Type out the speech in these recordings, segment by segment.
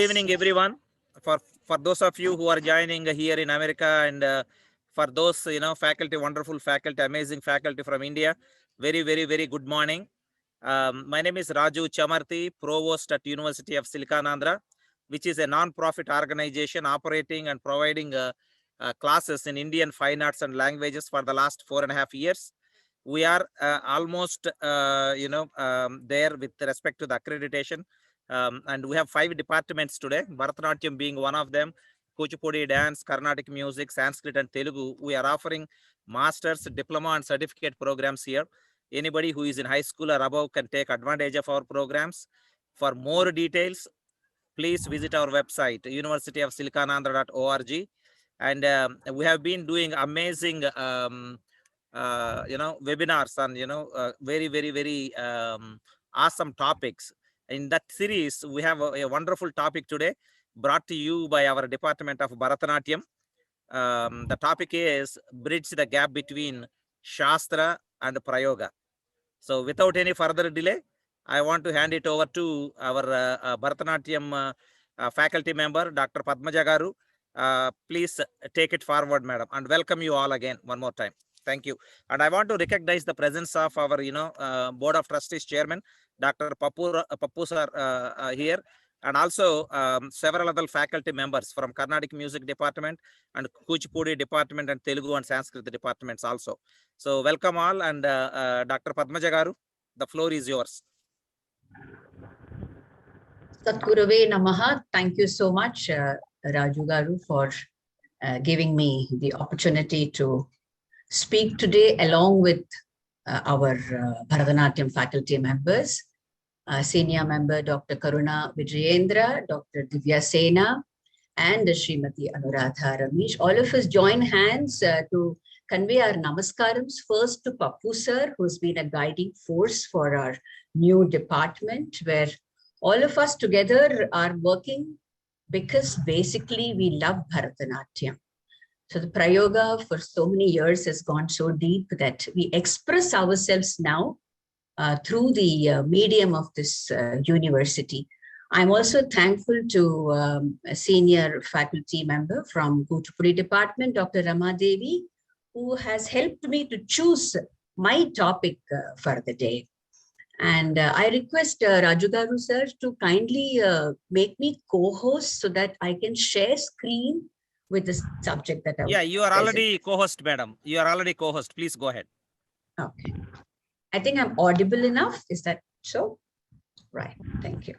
evening, everyone. For those of you who are joining here in America, and for those faculty, wonderful faculty, amazing faculty from India, very good morning. My name is Raju Chamarthi, Provost at University of Silicanandra, which is a non-profit organization operating and providing classes in Indian fine arts and languages for the last 4.5 years. We are almost there with respect to the accreditation. And we have 5 departments today, Bharatanatyam being one of them, Kuchipudi, dance, Carnatic music, Sanskrit and Telugu. We are offering master's, diploma and certificate programs here. Anybody who is in high school or above can take advantage of our programs. For more details, please visit our website, universityofsilicanandra.org. And we have been doing amazing webinars on very awesome topics. In that series, we have a wonderful topic today brought to you by our Department of Bharatanatyam. The topic is Bridge the Gap Between Sastra and Prayoga. So without any further delay, I want to hand it over to our Bharatanatyam faculty member, Dr. Padmaja Garu. Please take it forward, madam, and welcome you all again one more time. Thank you. And I want to recognize the presence of our, Board of Trustees Chairman, Dr. Pappu sir here, and also several other faculty members from Carnatic Music Department and Kuchipudi Department and Telugu and Sanskrit departments also. So welcome all, and Dr. Padmaja Garu, the floor is yours. Satgurave Namaha. Thank you so much, Raju Garu, for giving me the opportunity to speak today along with our Bharatanatyam faculty members, senior member Dr. Karuna Vijayendra, Dr. Divya Sena, and Srimati Anuradha Ramesh. All of us join hands to convey our namaskarams first to Pappu sir, who's been a guiding force for our new department, where all of us together are working because basically we love Bharatanatyam. So the Prayoga for so many years has gone so deep that we express ourselves now through the medium of this university. I'm also thankful to a senior faculty member from Kuchipudi department, Dr. Rama Devi, who has helped me to choose my topic for the day. And I request Raju Garu sir to kindly make me co-host so that I can share screen with the subject that I you are already co-host, madam. You are already co-host. Please go ahead. Okay. I think I'm audible enough. Is that so? Right. Thank you.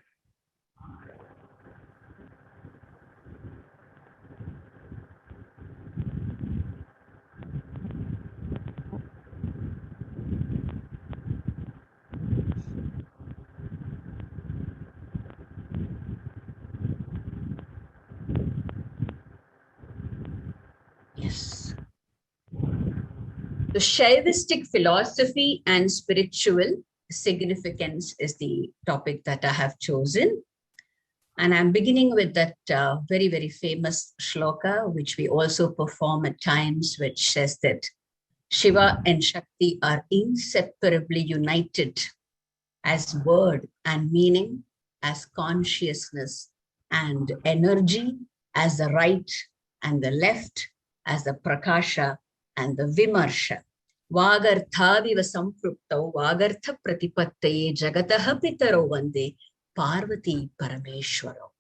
Yes. The Shaivistic philosophy and spiritual significance is the topic that I have chosen. And I'm beginning with that very famous shloka, which we also perform at times, which says that Shiva and Shakti are inseparably united as word and meaning, as consciousness and energy, as the right and the left, as the prakasha and the vimarsha. Vagarthaviva sampruptau vagartha pratipattaye jagataha pitaro vande Parvati Parameshwaro.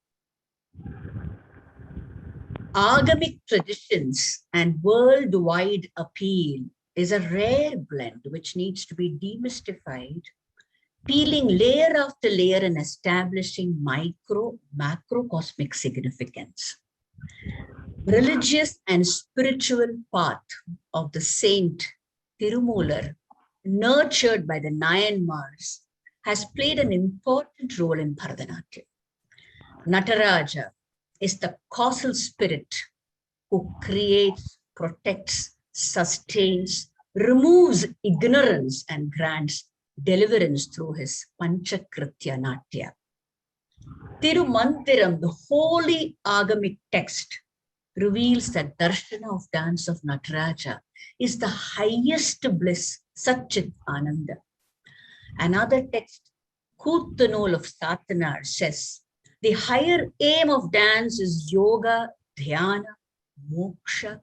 Agamic traditions and worldwide appeal is a rare blend which needs to be demystified, peeling layer after layer and establishing macrocosmic significance. Religious and spiritual path of the saint Tirumular, nurtured by the Nayanmars, has played an important role in Bharatanatyam. Nataraja is the causal spirit who creates, protects, sustains, removes ignorance and grants deliverance through his Panchakritya Natya. Tirumantiram, the holy agamic text, reveals that darshana of dance of Nataraja is the highest bliss, Satchit Ananda. Another text, Kootanol of Satanar, says, The higher aim of dance is yoga, dhyana, moksha,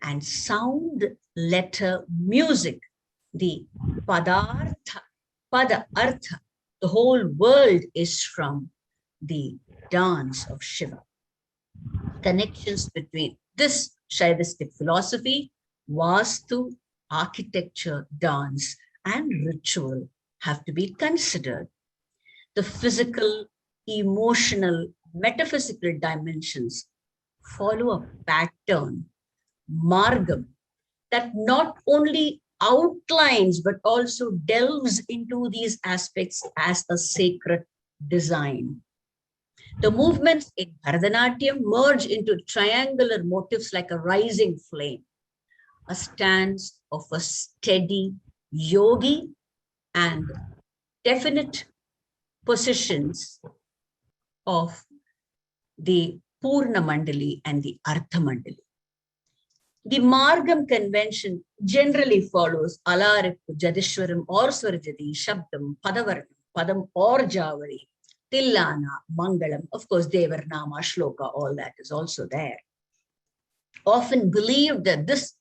and sound, letter, music, the padartha, pada artha. The whole world is from the dance of Shiva. Connections between this Shaivistic philosophy, Vastu, architecture, dance, and ritual have to be considered. The physical, emotional, metaphysical dimensions follow a pattern, margam, that not only outlines but also delves into these aspects as a sacred design. The movements in Bharatanatyam merge into triangular motifs like a rising flame, a stance of a steady yogi and definite positions of the Purna Mandali and the Artha Mandali. The Margam convention generally follows Alaripu, Jadishwaram or Swarajadi, Shabdam, Padavarnam, Padam or Javari, Tillana, Mangalam, of course, Devarnama, Shloka, all that is also there. Often believed that this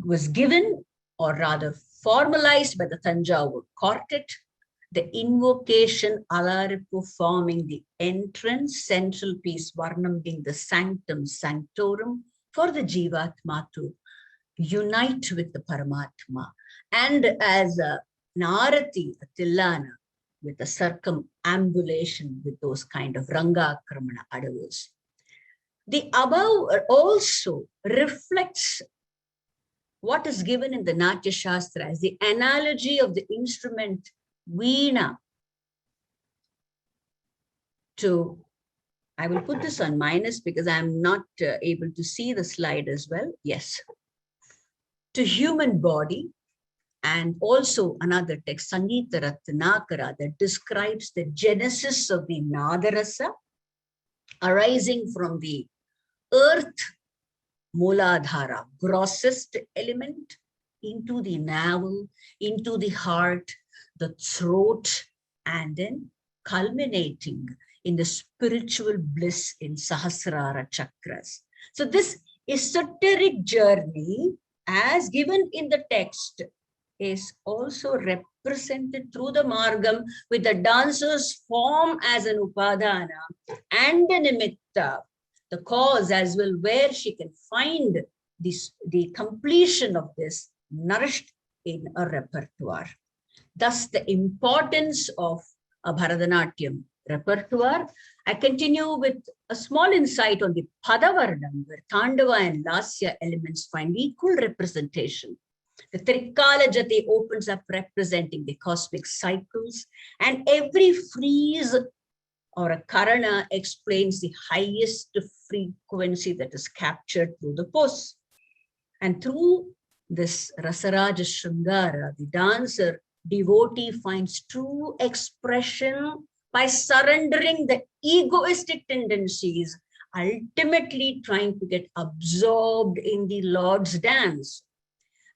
was given or rather formalized by the Tanjavur quartet, the invocation Alaripu forming the entrance, central piece Varnam being the sanctum sanctorum for the Jivatma to unite with the Paramatma. And as a Narati, a Tillana, with a circumambulation with those kind of Ranga Kramana adavas. The above also reflects what is given in the Natya Shastra as the analogy of the instrument Veena to, I will put this on minus because I'm not able to see the slide as well. Yes. To human body, and also another text, Sangeeta Ratnakara, that describes the genesis of the Nadarasa arising from the earth, Muladhara, grossest element, into the navel, into the heart, the throat, and then culminating in the spiritual bliss in Sahasrara chakras. So this esoteric journey, as given in the text, is also represented through the Margam, with the dancer's form as an Upadana and the Nimitta, the cause as well, where she can find this, the completion of this nourished in a repertoire. Thus, the importance of a Bharatanatyam repertoire. I continue with a small insight on the Padavarnam, where Tandava and Lasya elements find equal representation. The Trikala Jati opens up representing the cosmic cycles, and every frieze or a Karana explains the highest frequency that is captured through the pose. And through this Rasaraja Shringara, the dancer, devotee finds true expression by surrendering the egoistic tendencies, ultimately trying to get absorbed in the Lord's dance.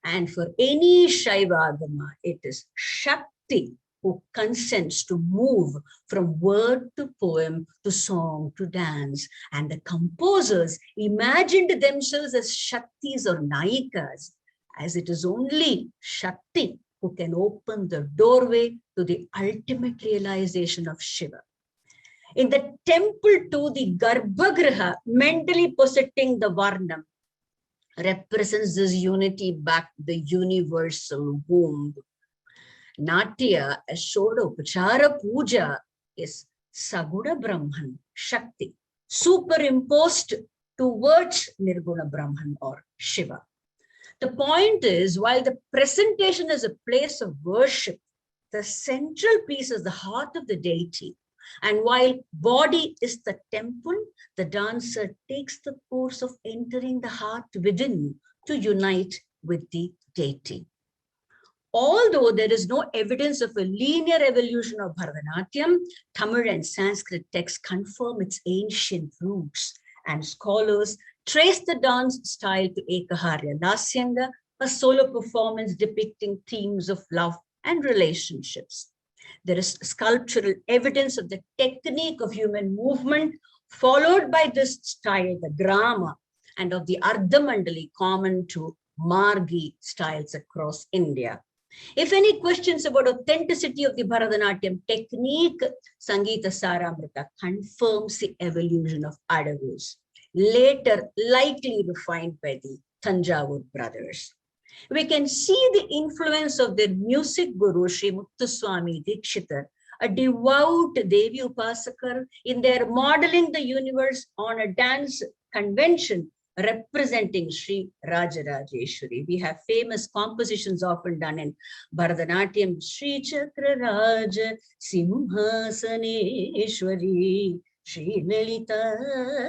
And for any Shaivagama, it is Shakti who consents to move from word to poem to song to dance. And the composers imagined themselves as Shaktis or Nayikas, as it is only Shakti who can open the doorway to the ultimate realization of Shiva. In the temple too, the Garbhagriha, mentally possessing the Varnam, represents this unity back to the universal womb. Natya, as Shoda Upachara Puja, is Saguna Brahman, Shakti, superimposed towards Nirguna Brahman or Shiva. The point is, while the presentation is a place of worship, the central piece is the heart of the deity. And while body is the temple, the dancer takes the course of entering the heart within to unite with the deity. Although there is no evidence of a linear evolution of Bharatanatyam, Tamil and Sanskrit texts confirm its ancient roots, and scholars trace the dance style to Ekaharya Lasyanga, a solo performance depicting themes of love and relationships. There is sculptural evidence of the technique of human movement, followed by this style, the grama, and of the Ardhamandali common to Margi styles across India. If any questions about authenticity of the Bharatanatyam technique, Sangeeta Saramrita confirms the evolution of Adavus, later likely refined by the Tanjavur brothers. We can see the influence of their music guru, Sri Muttuswami Dikshitar, a devout Devi Upasakar, in their modeling the universe on a dance convention representing Sri Rajarajeshwari. We have famous compositions often done in Bharatanatyam, Sri Chakra Raja Simhasaneshwari, Sri Lalita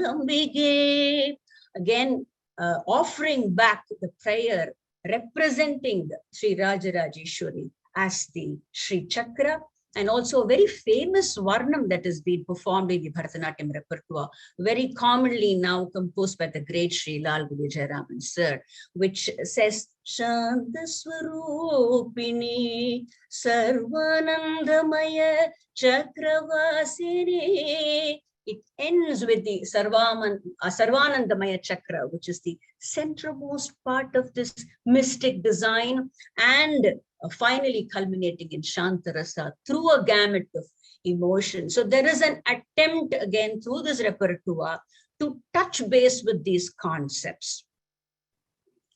Ambige. Again, offering back the prayer representing Sri Rajarajeshwari as the Sri Chakra, and also a very famous Varnam that has been performed in the Bharatanatyam repertoire, very commonly now composed by the great Sri Lal Vijayaraman sir, which says, Shantaswarupini Sarvanandamaya Chakravasini. It ends with the Sarvanandamaya Chakra, which is the centermost part of this mystic design, and finally culminating in Shantarasa through a gamut of emotion. So there is an attempt again through this repertoire to touch base with these concepts.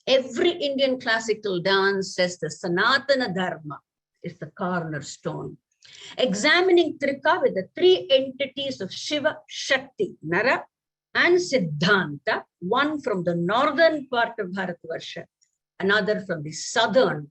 Every Indian classical dance says the Sanatana Dharma is the cornerstone. Examining Trika with the three entities of Shiva, Shakti, Nara, and Siddhanta, one from the northern part of Bharatvarsha, another from the southern.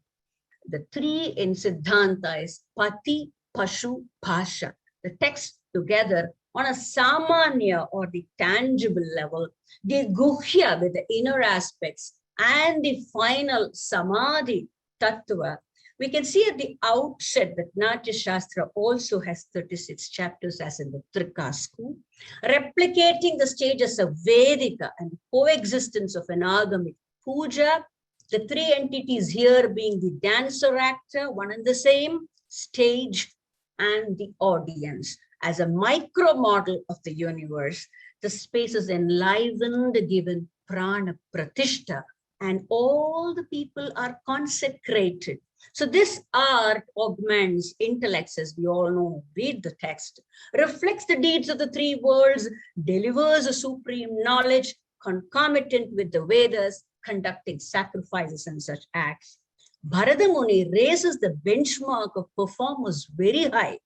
The three in Siddhanta is Pati, Pashu, Pasha. The text together on a samanya or the tangible level, the guhya with the inner aspects, and the final samadhi tattva. We can see at the outset that Natya Shastra also has 36 chapters as in the Trika school, replicating the stages of Vedika and coexistence of an agamic puja. The three entities here being the dancer actor, one and the same, stage, and the audience. As a micro model of the universe, the space is enlivened, given prana pratishta, and all the people are consecrated. So this art augments intellects, as we all know, read the text, reflects the deeds of the three worlds, delivers a supreme knowledge concomitant with the Vedas, conducting sacrifices and such acts. Bharata Muni raises the benchmark of performers very high,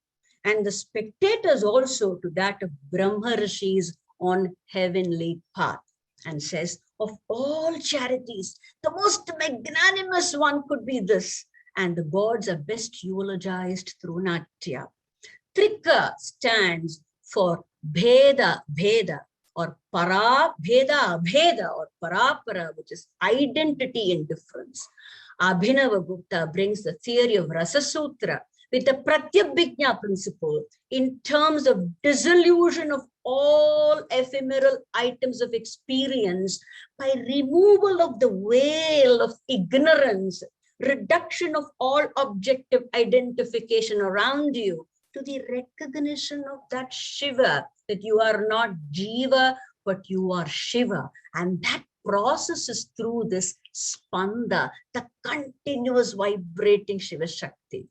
and the spectators also to that of Brahma Rishis on heavenly path, and says, of all charities, the most magnanimous one could be this, and the gods are best eulogized through Natya. Trika stands for Bheda, Bheda, or Para, Bheda, Abheda, or Parapara, which is identity in difference. Abhinava Gupta brings the theory of Rasa Sutra with the Pratyabhijna principle in terms of dissolution of all ephemeral items of experience by removal of the veil of ignorance, reduction of all objective identification around you to the recognition of that Shiva, that you are not Jiva, but you are Shiva. And that process is through this spanda, the continuous vibrating Shiva Shakti.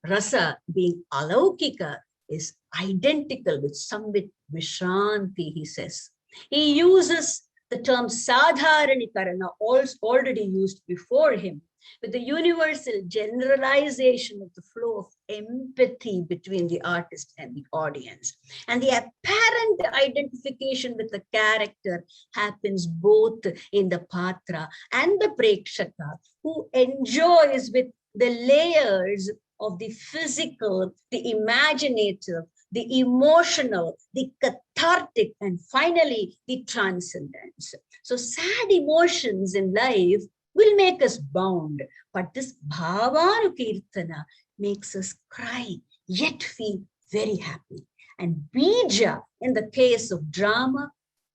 Rasa, being alaukika, is identical with Samvit Vishranti, he says. He uses the term sadharanikarana, already used before him, with the universal generalization of the flow of empathy between the artist and the audience. And the apparent identification with the character happens both in the patra and the prekshaka, who enjoys with the layers of the physical, the imaginative, the emotional, the cathartic, and finally the transcendence. So sad emotions in life will make us bound, but this Bhavanukirtana makes us cry, yet feel very happy. And Bija, in the case of drama,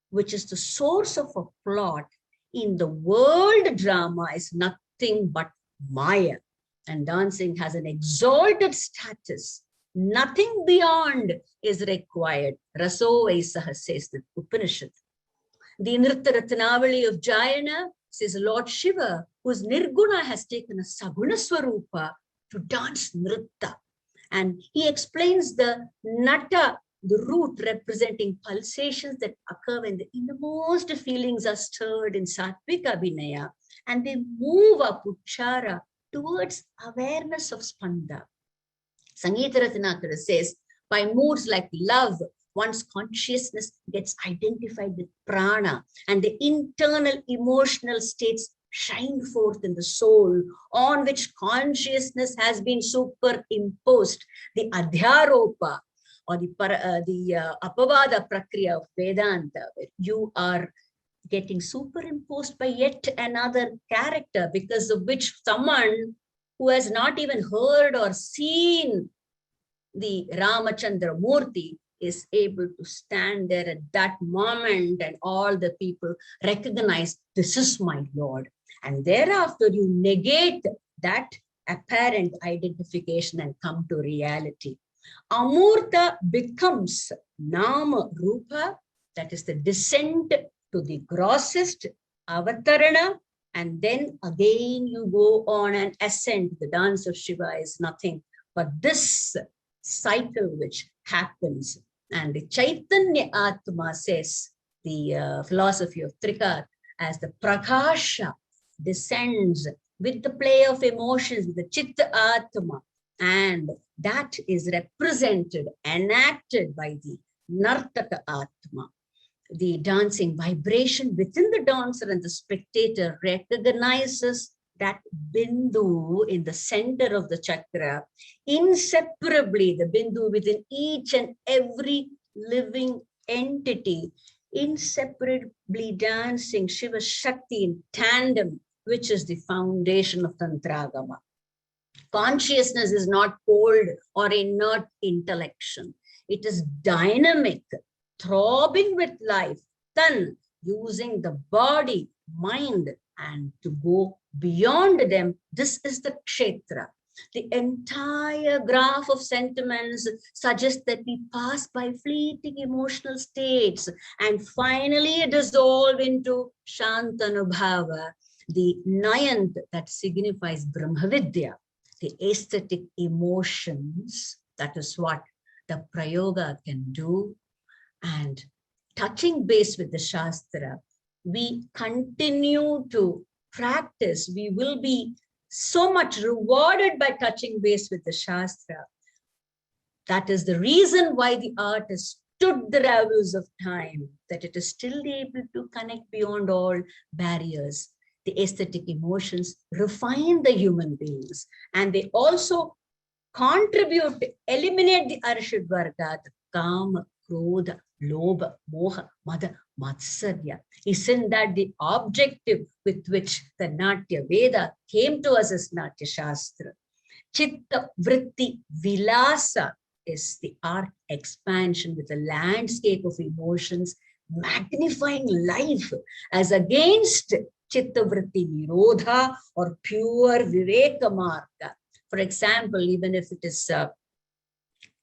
which is the source of a plot, in the world drama is nothing but Maya. And dancing has an exalted status Nothing beyond is required. Raso Vaisaha says the Upanishad. The Nritta Ratnavali of Jayana says Lord Shiva, whose Nirguna has taken a Saguna Swarupa to dance Nritta. And he explains the Nata, the root representing pulsations that occur when the innermost feelings are stirred in Sattvika Abhinaya, and they move up Uchara towards awareness of Spanda. Sangeeta Ratnakara says, by moods like love, one's consciousness gets identified with prana, and the internal emotional states shine forth in the soul, on which consciousness has been superimposed. The adhyaropa, or the apavada prakriya of Vedanta, where you are getting superimposed by yet another character, because of which someone who has not even heard or seen the Ramachandra Murti is able to stand there at that moment, and all the people recognize, this is my Lord. And thereafter you negate that apparent identification and come to reality. Amurta becomes Nama Rupa, that is the descent to the grossest avatarana, and then again you go on and ascend. The dance of Shiva is nothing but this cycle which happens. And the Chaitanya Atma says, the philosophy of Trikat, as the Prakasha descends with the play of emotions, with the Chitta Atma, and that is represented, enacted by the Nartaka Atma. The dancing vibration within the dancer and the spectator recognizes that bindu in the center of the chakra, inseparably the bindu within each and every living entity, inseparably dancing Shiva Shakti in tandem, which is the foundation of Tantragama. Consciousness is not cold or inert intellection. It is dynamic, throbbing with life, then using the body, mind, and to go beyond them. This is the kshetra. The entire graph of sentiments suggests that we pass by fleeting emotional states and finally dissolve into Shantanubhava, the ninth that signifies Brahmavidya, the aesthetic emotions. That is what the Prayoga can do. And touching base with the Shastra, we continue to practice. We will be so much rewarded by touching base with the Shastra. That is the reason why the art has stood the ravages of time, that it is still able to connect beyond all barriers. The aesthetic emotions refine the human beings, and they also contribute to eliminate the Arshad Varga, the Kama, Krodha, Lobha, Moha, Mada, Matsarya. Isn't that the objective with which the Natya Veda came to us as Natya Shastra? Chitta Vritti Vilasa is the art expansion with a landscape of emotions, magnifying life as against Chitta Vritti Nirodha or pure Viveka Marga. For example, even if it is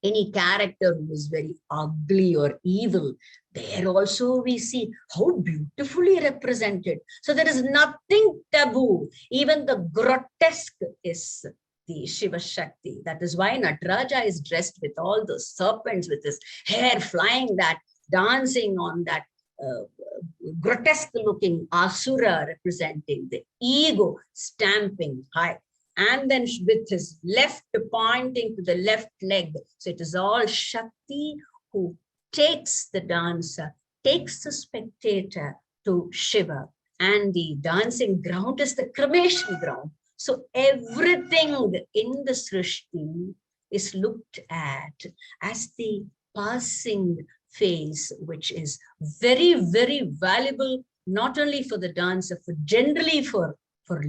any character who is very ugly or evil, there also we see how beautifully represented. So there is nothing taboo. Even the grotesque is the Shiva Shakti. That is why Nataraja is dressed with all those serpents, with his hair flying, that dancing on that grotesque looking Asura, representing the ego stamping high. And then with his left pointing to the left leg. So it is all Shakti who takes the dancer, takes the spectator to Shiva. And the dancing ground is the cremation ground. So everything in the Srishti is looked at as the passing phase, which is very, very valuable, not only for the dancer, but generally for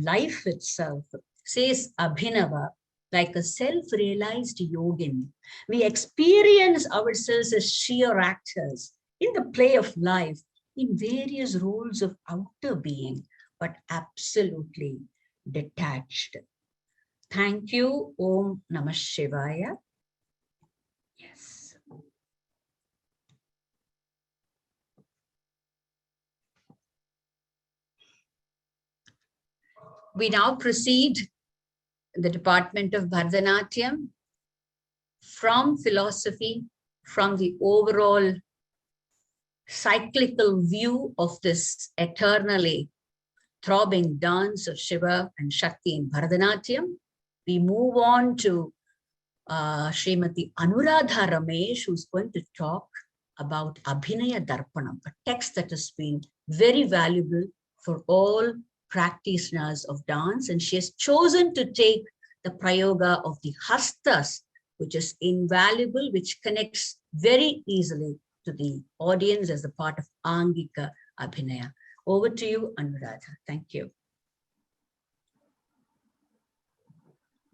life itself. Says Abhinava, like a self-realized yogin, we experience ourselves as sheer actors in the play of life, in various roles of outer being, but absolutely detached. Thank you. Om Namah Shivaya. Yes. We now proceed in the Department of Bharatanatyam from philosophy, from the overall cyclical view of this eternally throbbing dance of Shiva and Shakti in Bharatanatyam. We move on to Srimati Anuradha Ramesh, who's going to talk about Abhinaya Darpanam, a text that has been very valuable for all practitioners of dance. And she has chosen to take the Prayoga of the Hastas, which is invaluable, which connects very easily to the audience as a part of Angika Abhinaya. Over to you, Anuradha. Thank you.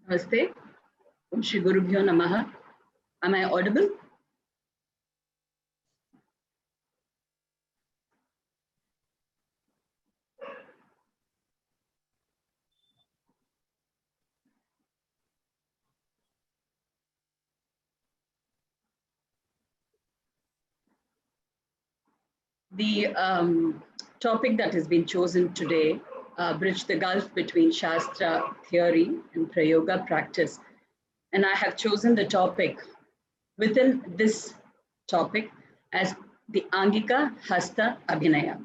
Namaste. Om Shri Gurubhyo Namaha. Am I audible? The topic that has been chosen today, bridge the gulf between Shastra theory and Prayoga practice. And I have chosen the topic within this topic as the Angika Hasta Abhinaya.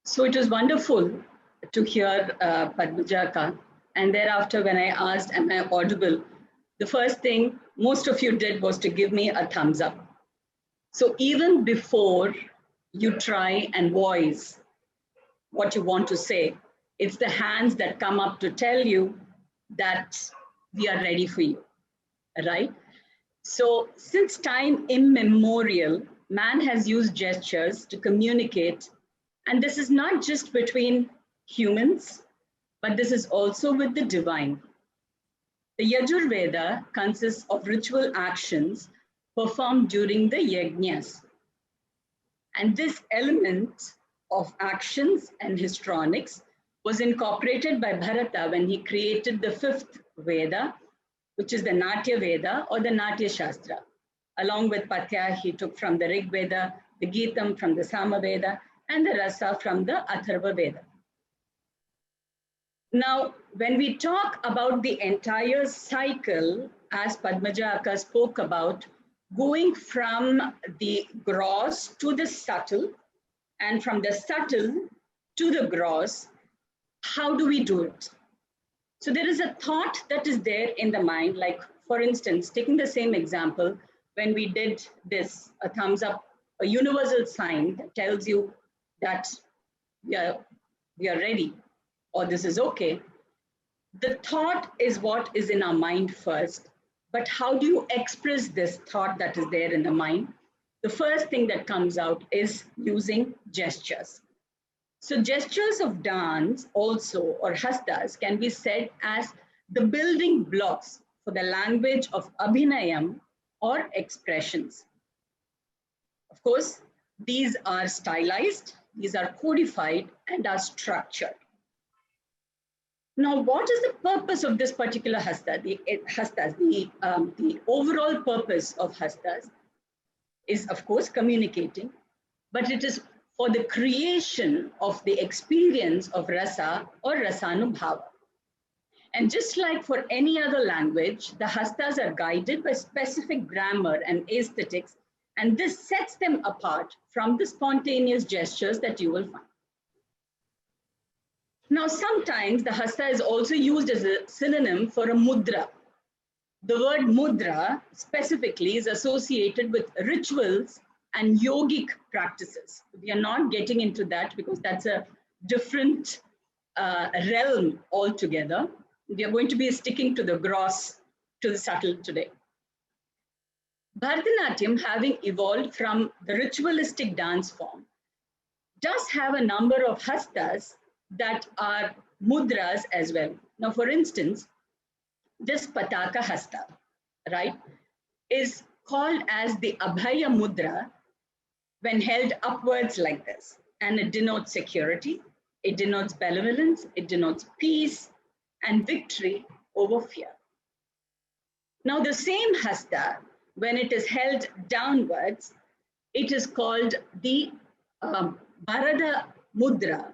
So it was wonderful to hear Padmajaka. And thereafter, when I asked, am I audible? The first thing most of you did was to give me a thumbs up. So even before you try and voice what you want to say, it's the hands that come up to tell you that we are ready for you, right? So since time immemorial, man has used gestures to communicate. And this is not just between humans, but this is also with the divine. The Yajurveda consists of ritual actions performed during the yajnas. And this element of actions and histrionics was incorporated by Bharata when he created the fifth Veda, which is the Natya Veda or the Natya Shastra. Along with Patya, he took from the Rig Veda, the Geetam from the Sama Veda, and the Rasa from the Atharva Veda. Now, when we talk about the entire cycle, as Padmajaka spoke about, going from the gross to the subtle, and from the subtle to the gross, how do we do it? So there is a thought that is there in the mind, like for instance, taking the same example, when we did this, a thumbs up, a universal sign that tells you that we are ready, or this is okay. The thought is what is in our mind first, but how do you express this thought that is there in the mind? The first thing that comes out is using gestures. So gestures of dance also, or hastas, can be said as the building blocks for the language of abhinayam or expressions. Of course, these are stylized, these are codified and are structured. Now, what is the purpose of this particular hasta? The overall purpose of hastas is, of course, communicating, but it is for the creation of the experience of rasa or rasanubhava. And just like for any other language, the hastas are guided by specific grammar and aesthetics, and this sets them apart from the spontaneous gestures that you will find. Now, sometimes the hasta is also used as a synonym for a mudra. The word mudra specifically is associated with rituals and yogic practices. We are not getting into that because that's a different realm altogether. We are going to be sticking to the gross, to the subtle today. Bharatanatyam, having evolved from the ritualistic dance form, does have a number of hastas that are mudras as well. Now, for instance, this Pataka hasta, right, is called as the Abhaya Mudra when held upwards like this, and it denotes security. It denotes benevolence, it denotes peace and victory over fear. Now, the same hasta, when it is held downwards, it is called the Apana Mudra,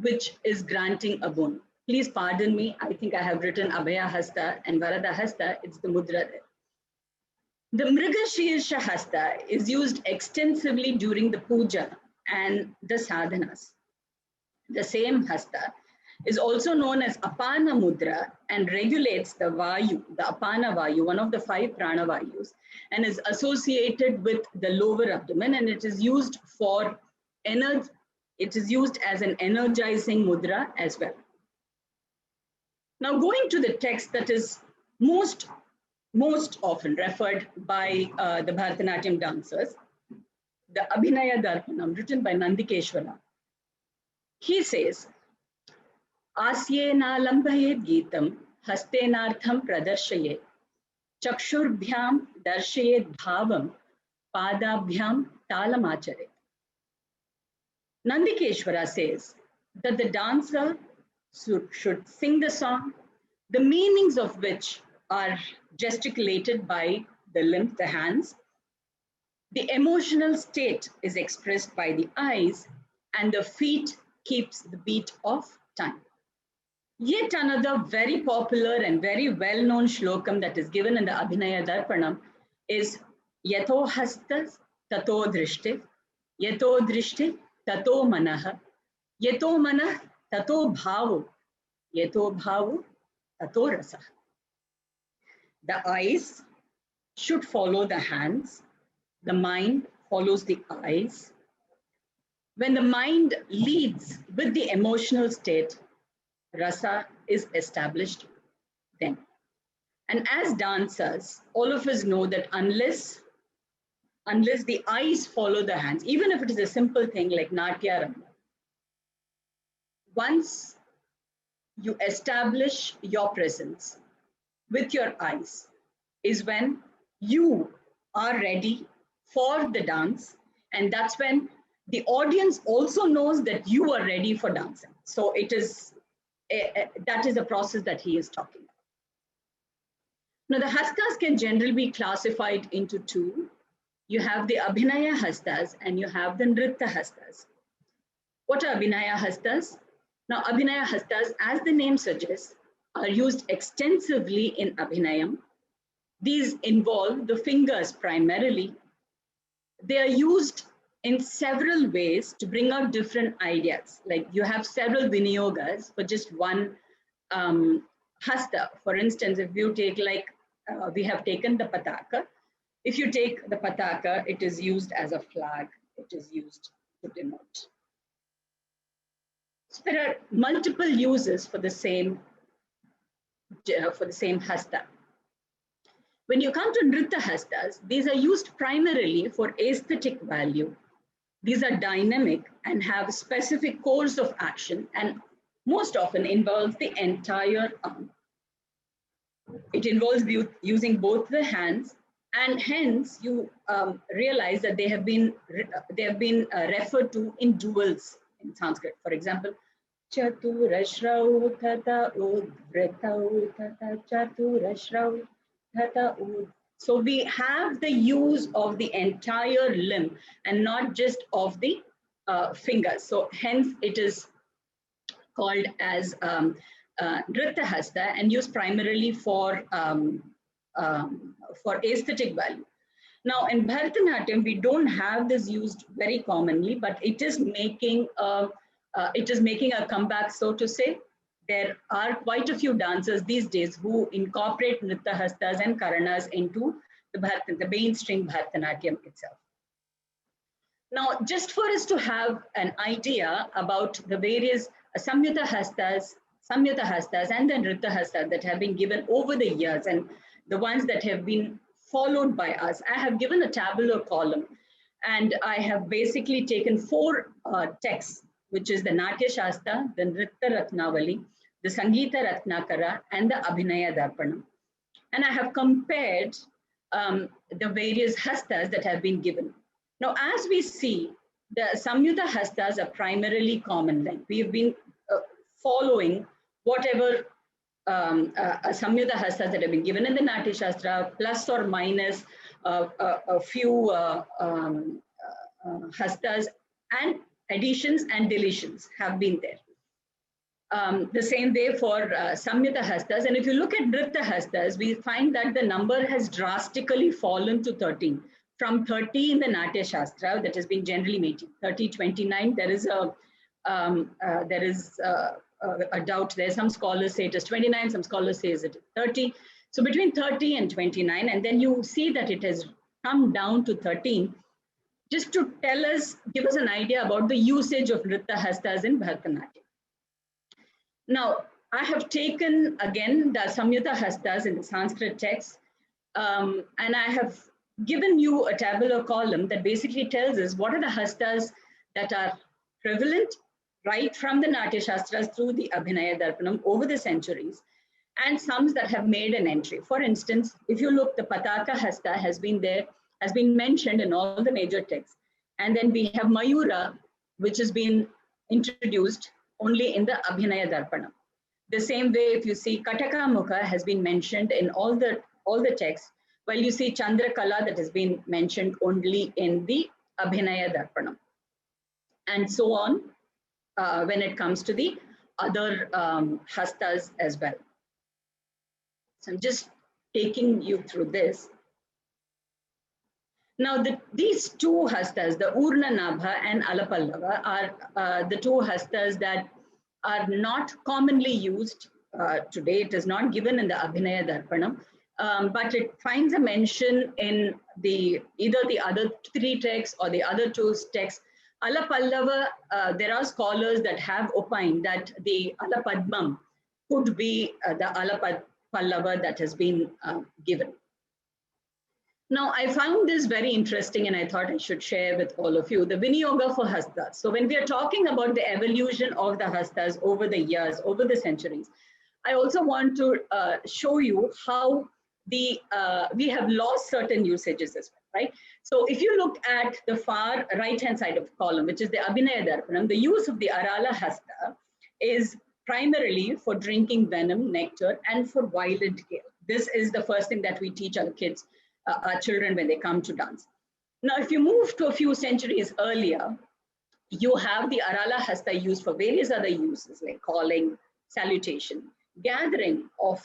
which is granting a boon. Please pardon me, I think I have written Abhaya Hasta and Varada Hasta, it's the mudra there. The Mrigashirsha Hasta is used extensively during the puja and the sadhanas. The same hasta is also known as Apana Mudra and regulates the Vayu, the Apana Vayu, one of the 5 prana Vayus, and is associated with the lower abdomen, and it is used for energy. It is used as an energizing mudra as well. Now, going to the text that is most often referred by the Bharatanatyam dancers, the Abhinaya Darpanam, written by Nandikeshwara. He says, Asyena lambhayet geetam hastenartham pradarshayet chakshurbhyam darshayet bhavam padabhyam talamacharet. Nandikeshwara says that the dancer should sing the song, the meanings of which are gesticulated by the limbs, the hands. The emotional state is expressed by the eyes, and the feet keeps the beat of time. Yet another very popular and very well-known shlokam that is given in the Abhinaya Darpanam is Yato hastas tato drishti, Yato drishti tato manah, Yato manah tato bhavu, Yato bhavu tato rasa. The eyes should follow the hands, the mind follows the eyes. When the mind leads with the emotional state, rasa is established then. And as dancers, all of us know that unless the eyes follow the hands, even if it is a simple thing like Natyam, once you establish your presence with your eyes is when you are ready for the dance, and that's when the audience also knows that you are ready for dancing. So it is that is a process that he is talking about. Now, the hastas can generally be classified into 2. You have the Abhinaya hastas and you have the Nritta hastas. What are Abhinaya hastas? Now, Abhinaya hastas, as the name suggests, are used extensively in Abhinayam. These involve the fingers primarily. They are used in several ways to bring out different ideas. Like you have several vinyogas for just one hasta. For instance, if you take we have taken the pataka. If you take the pataka, it is used as a flag. It is used to denote. So there are multiple uses for the same hasta. When you come to Nritta hastas, these are used primarily for aesthetic value. These are dynamic and have specific course of action and most often involves the entire arm. It involves using both the hands, and hence you realize that they have been referred to in duals in Sanskrit. For example, Chaturashrau tata udvritau tata chaturashrau tata ud. So we have the use of the entire limb and not just of the fingers. So hence it is called as Nritta hasta and used primarily for aesthetic value. Now in Bharatanatyam, we don't have this used very commonly, but it is making a comeback, so to say. There are quite a few dancers these days who incorporate Nritta hastas and Karanas into the mainstream Bharatanatyam itself. Now, just for us to have an idea about the various Samyuta hastas and the Nritta hastas that have been given over the years and the ones that have been followed by us, I have given a tabular column, and I have basically taken 4 texts, which is the Natya Shastra, the Nritta Ratnavali, the Sangeeta Ratnakara, and the Abhinaya Darpanam. And I have compared the various hastas that have been given. Now, as we see, the Samyuta hastas are primarily common length. We have been following whatever Samyuta Hastas that have been given in the Natya Shastra, plus or minus a few Hastas, and additions and deletions have been there. The same way for Samyuta Hastas. And if you look at Nritta Hastas, we find that the number has drastically fallen to 13. From 30 in the Natya Shastra, that has been generally made 30, 29, there is a doubt there. Some scholars say it is 29, some scholars say it is 30. So between 30 and 29, and then you see that it has come down to 13, just to tell us, give us an idea about the usage of Nritta Hastas in Bharatanatyam. Now, I have taken again the Samyuta Hastas in the Sanskrit text, and I have given you a tabular column that basically tells us what are the Hastas that are prevalent right from the Natya Shastras through the Abhinaya Darpanam over the centuries, and some that have made an entry. For instance, if you look, the Pataka Hasta has been there, has been mentioned in all the major texts. And then we have Mayura, which has been introduced only in the Abhinaya Darpanam. The same way, if you see Kataka Mukha has been mentioned in all the texts, while you see Chandrakala that has been mentioned only in the Abhinaya Darpanam. And so on when it comes to the other Hastas as well. So I'm just taking you through this. Now, these two Hastas, the Urna Nabha and Alapallava, are the two Hastas that are not commonly used today. It is not given in the Abhinaya Darpanam, but it finds a mention in either the other three texts or the other two texts. Alapallava, there are scholars that have opined that the Alapadmam could be the Alapallava that has been given. Now, I found this very interesting and I thought I should share with all of you, the Viniyoga for Hastas. So when we are talking about the evolution of the Hastas over the years, over the centuries, I also want to show you how we have lost certain usages as well, right? So if you look at the far right-hand side of the column, which is the Abhinaya Darpanam, the use of the Arala Hasta is primarily for drinking venom, nectar, and for violent gale. This is the first thing that we teach our kids, our children when they come to dance. Now, if you move to a few centuries earlier, you have the Arala Hasta used for various other uses like calling, salutation, gathering of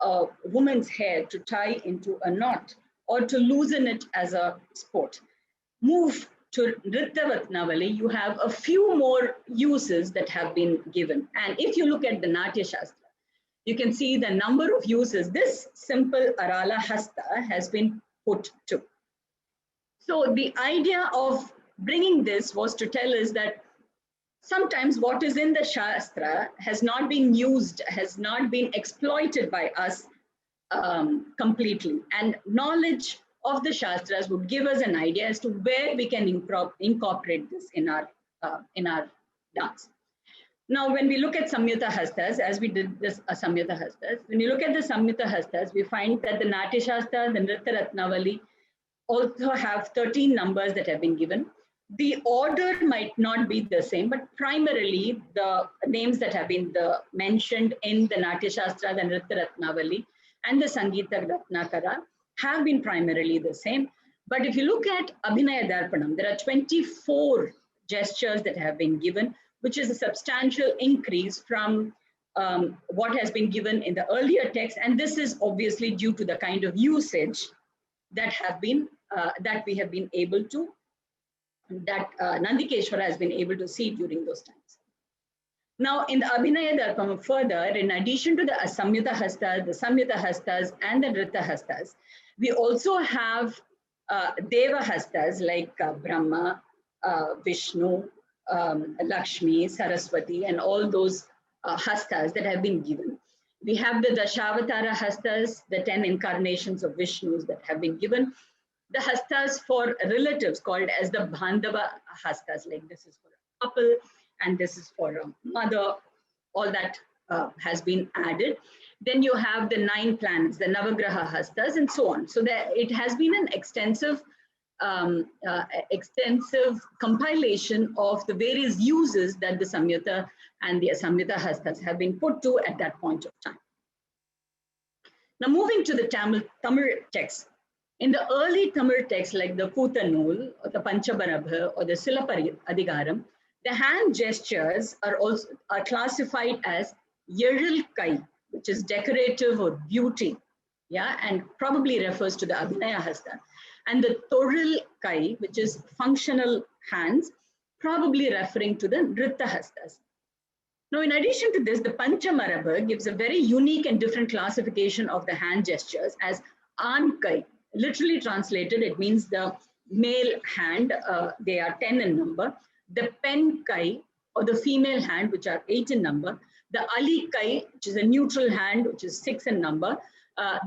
a woman's hair to tie into a knot or to loosen it as a sport. Move to Nrittavatnavali, you have a few more uses that have been given. And if you look at the Natya Shastra, you can see the number of uses this simple Arala Hasta has been put to. So the idea of bringing this was to tell us that sometimes what is in the Shastra has not been used, has not been exploited by us completely. And knowledge of the Shastras would give us an idea as to where we can incorporate this in our dance. Now, when we look at Samyuta Hastas, as we did this Samyuta Hastas, when you look at the Samyuta Hastas, we find that the Natya Shastra, the Nritta Ratnavali also have 13 numbers that have been given. The order might not be the same, but primarily the names that have been mentioned in the Natya Shastra, the Nritta Ratnavali, and the Sangeeta Ratnakara have been primarily the same. But if you look at Abhinaya Darpanam, there are 24 gestures that have been given, which is a substantial increase from what has been given in the earlier text. And this is obviously due to the kind of usage that we have been able to, that Nandikeshwara has been able to see during those times. Now, in the Abhinaya Darpanam further, in addition to the Samyuta Hastas, the Samyuta Hastas, and the Nritta Hastas, we also have Deva Hastas like Brahma, Vishnu, Lakshmi, Saraswati, and all those Hastas that have been given. We have the Dashavatara Hastas, the 10 incarnations of Vishnus that have been given. The Hastas for relatives called as the Bandhava Hastas, like this is for a couple and this is for a mother, all that has been added. Then you have the 9 planets, the Navagraha Hastas, and so on. So it has been an extensive extensive compilation of the various uses that the Samyutta and the Asamyutta Hastas have been put to at that point of time. Now moving to the Tamil text. In the early Tamil texts like the Kootanul or the Panchabarabha or the Silapadigaram, the hand gestures are classified as Yeril Kai, which is decorative or beauty, yeah, and probably refers to the Abhinaya Hasta, and the Toril Kai, which is functional hands, probably referring to the Nritta Hastas. Now, in addition to this, the Panchamarabha gives a very unique and different classification of the hand gestures as An Kai. Literally translated, it means the male hand, they are 10 in number, the Pen Kai, or the female hand, which are 8 in number, the Ali Kai, which is a neutral hand, which is 6 in number,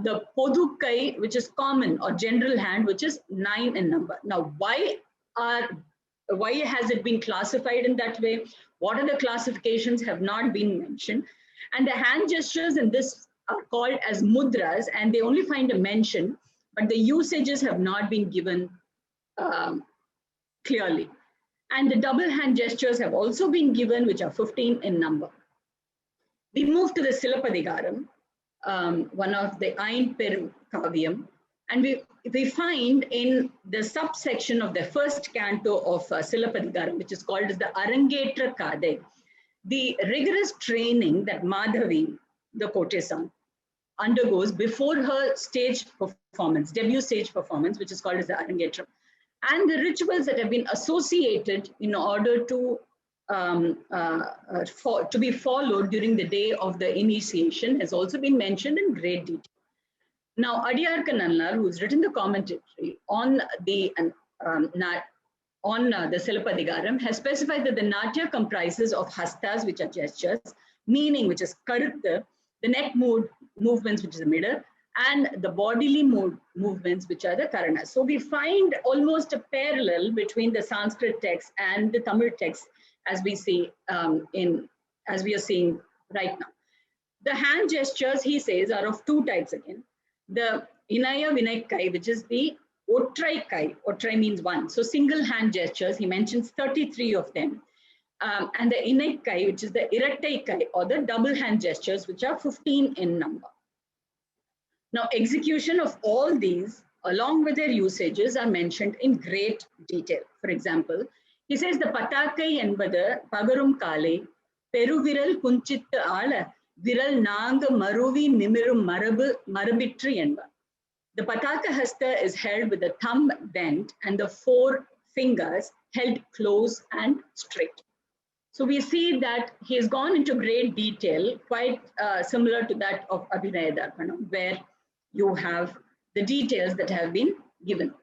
the Podu Kai, which is common or general hand, which is 9 in number. Now, why has it been classified in that way? What are the classifications have not been mentioned? And the hand gestures in this are called as mudras, and they only find a mention, but the usages have not been given clearly. And the double hand gestures have also been given, which are 15 in number. We move to the Silapadigaram, one of the Ain Peru Kavyam, and we find in the subsection of the first canto of Silapadigaram, which is called as the Arangetra Kade, the rigorous training that Madhavi, the courtesan, undergoes before her stage performance, debut stage performance, which is called as the Arangetra, and the rituals that have been associated in order to be followed during the day of the initiation has also been mentioned in great detail. Now, Adiyar Kanallar, who's written the commentary on the Silapadigaram, has specified that the Natya comprises of hastas, which are gestures, meaning, which is karutta, the neck movements, which is the middle, and the bodily movements, which are the karanas. So we find almost a parallel between the Sanskrit text and the Tamil text, as we see as we are seeing right now. The hand gestures, he says, are of two types again. The Inaya Vinay Kai, which is the Otrai Kai. Otrai means one. So single hand gestures, he mentions 33 of them. And the Inai Kai, which is the Irattai Kai, or the double hand gestures, which are 15 in number. Now, execution of all these, along with their usages, are mentioned in great detail. For example, he says the Patakai enbada Pagarum Kale, Peruviral Kunchitta Ala, Viral Nanga Maruvi Nimirum Marabitri enba. The Pataka Hasta is held with the thumb bent and the 4 fingers held close and straight. So we see that he has gone into great detail, quite similar to that of Abhinaya Darpana, where you have the details that have been given.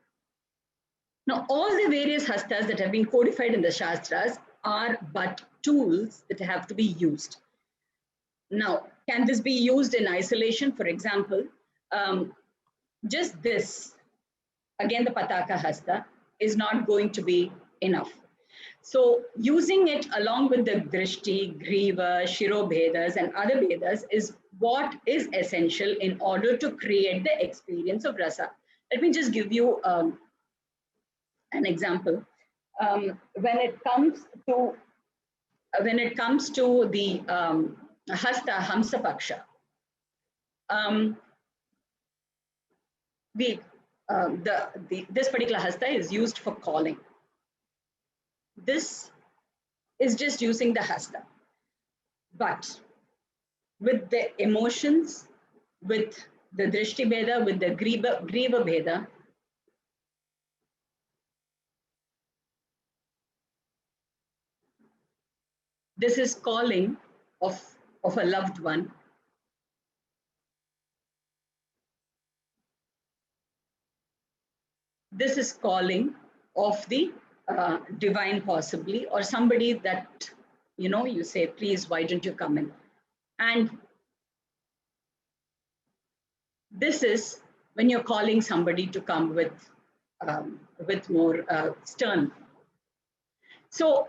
Now, all the various hastas that have been codified in the Shastras are but tools that have to be used. Now, can this be used in isolation? For example, just this, again, the Pataka Hasta, is not going to be enough. So using it along with the Drishti, Griva, Shiro Bhedas and other Bhedas is what is essential in order to create the experience of rasa. Let me just give you an example. When it comes to the Hasta Hamsa Paksha, this particular Hasta is used for calling. This is just using the hasta, but with the emotions, with the drishti bheda, with the griva bheda, this is calling of a loved one. This is calling of the divine possibly, or somebody that, you say, please, why don't you come in? And this is when you're calling somebody to come with more stern. So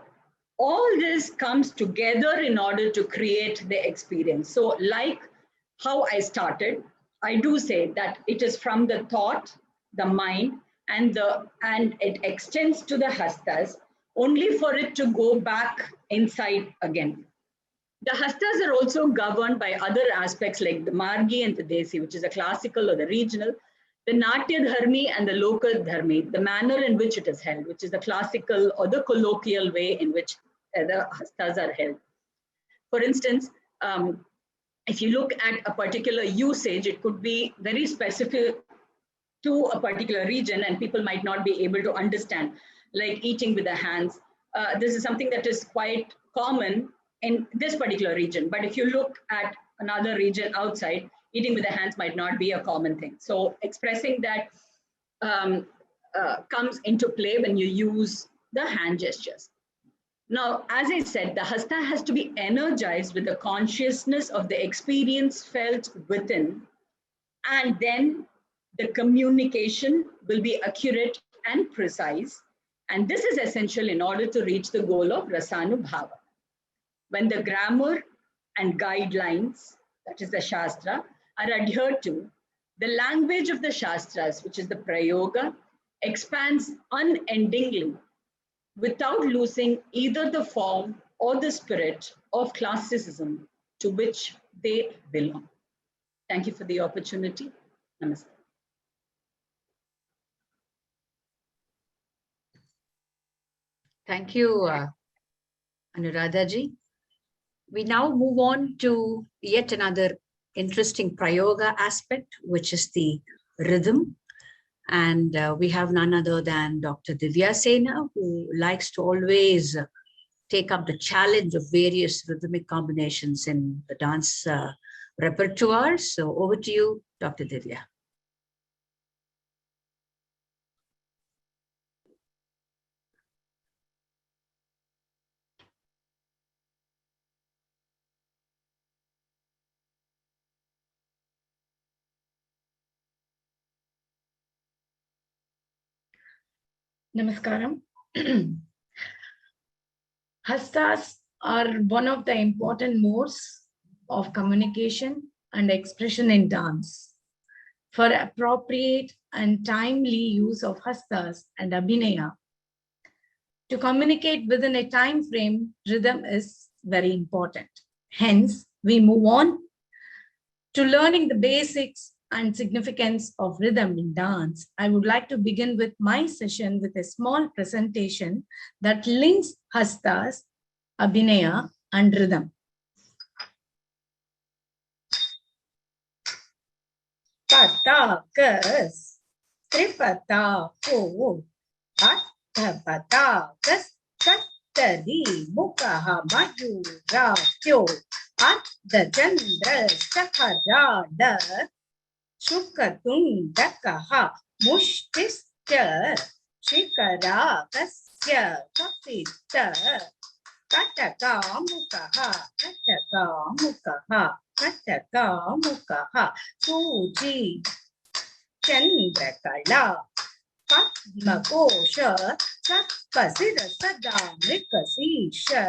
all this comes together in order to create the experience. So like how I started, I do say that it is from the thought, the mind, and it extends to the hastas only for it to go back inside again. The hastas are also governed by other aspects like the margi and the desi, which is the classical or the regional, the natya dharmi and the local dharmi, the manner in which it is held, which is the classical or the colloquial way in which the hastas are held. For instance, if you look at a particular usage, it could be very specific to a particular region and people might not be able to understand, like eating with the hands. This is something that is quite common in this particular region. But if you look at another region outside, eating with the hands might not be a common thing. So expressing that comes into play when you use the hand gestures. Now, as I said, the hasta has to be energized with the consciousness of the experience felt within, and then the communication will be accurate and precise. And this is essential in order to reach the goal of rasanubhava. When the grammar and guidelines, that is the Shastra, are adhered to, the language of the Shastras, which is the Prayoga, expands unendingly without losing either the form or the spirit of classicism to which they belong. Thank you for the opportunity. Namaste. Thank you, Anuradhaji. We now move on to yet another interesting Prayoga aspect, which is the rhythm. And we have none other than Dr. Divya Sena, who likes to always take up the challenge of various rhythmic combinations in the dance repertoire. So over to you, Dr. Divya. Namaskaram. Hastas are one of the important modes of communication and expression in dance. For appropriate and timely use of hastas and abhinaya, to communicate within a time frame, rhythm is very important. Hence, we move on to learning the basics and significance of rhythm in dance. I would like to begin with my session with a small presentation that links hastas, abhinaya, and rhythm. Patakas, tripatako, attapatakas, kattadi, mukaha, mayurakyo, addajandra, sakarada, Shukatundakaha mushtischa shikarakasya kapita katakamukaha suji chandrakala padmakosha sapasira sadamrikasisha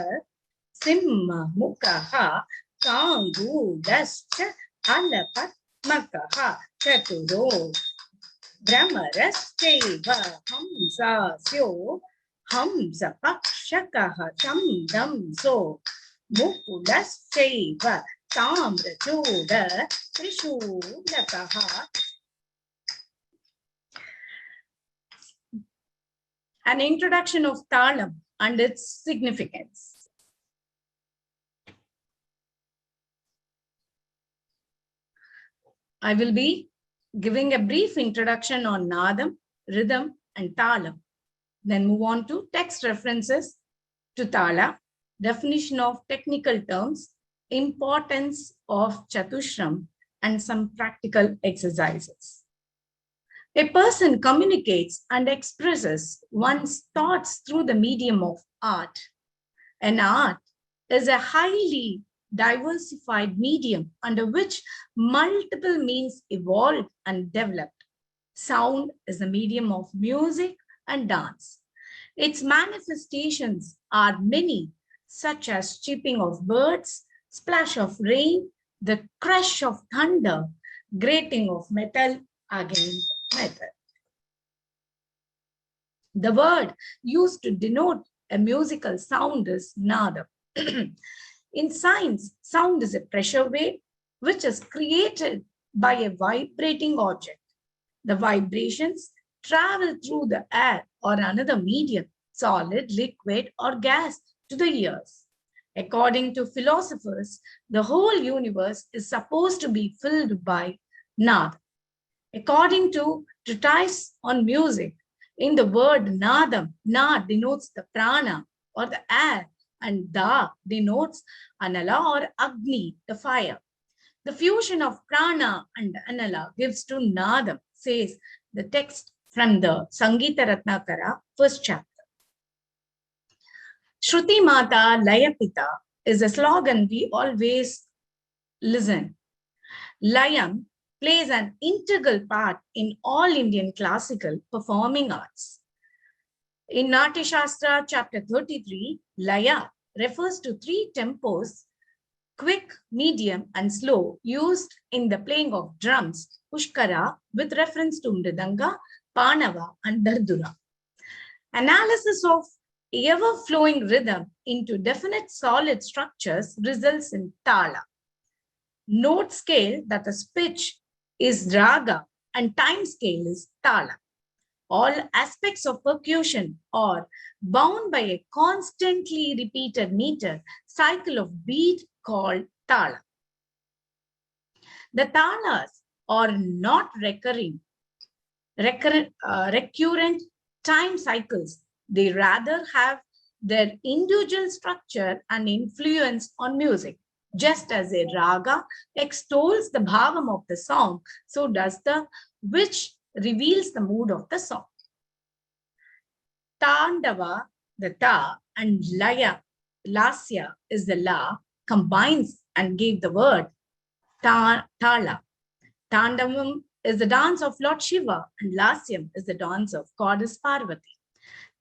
simma mukaha kangudascha alapat Makaha Chaturo Brahmarasteva Hamsasyo Hamsa Pakshakaha Chamdam So Mukulasseva Tamrachoda Trishulakaha. An introduction of Talam and its significance. I will be giving a brief introduction on Nadam, rhythm, and Talam. Then move on to text references to Tala, definition of technical terms, importance of Chatushrama, and some practical exercises. A person communicates and expresses one's thoughts through the medium of art. An art is a highly diversified medium under which multiple means evolved and developed. Sound is the medium of music and dance. Its manifestations are many, such as chirping of birds, splash of rain, the crash of thunder, grating of metal against metal. The word used to denote a musical sound is nada. In science, sound is a pressure wave which is created by a vibrating object. The vibrations travel through the air or another medium, solid, liquid, or gas, to the ears. According to philosophers, the whole universe is supposed to be filled by nada. According to treatise on music, in the word nadam, na denotes the prana or the air, and da denotes anala or agni, the fire. The fusion of prana and anala gives to nadam, says the text from the Sangita Ratnakara, first chapter. Shruti Mata Laya Pita is a slogan we always listen. Layam plays an integral part in all Indian classical performing arts. In Natya Shastra, chapter 33, Laya refers to three tempos: quick, medium, and slow, used in the playing of drums, pushkara, with reference to mridanga, panava, and dardura. Analysis of ever-flowing rhythm into definite solid structures results in tala. Note scale, that is pitch, is raga, and time scale is tala. All aspects of percussion are bound by a constantly repeated meter cycle of beat called tala. The talas are not recurrent time cycles. They rather have their individual structure and influence on music. Just as a raga extols the bhavam of the song, so does the which reveals the mood of the song. Tandava, the ta, and laya, lasya is the la, combines and gave the word tala. Tandavam is the dance of Lord Shiva, and lasyam is the dance of goddess Parvati.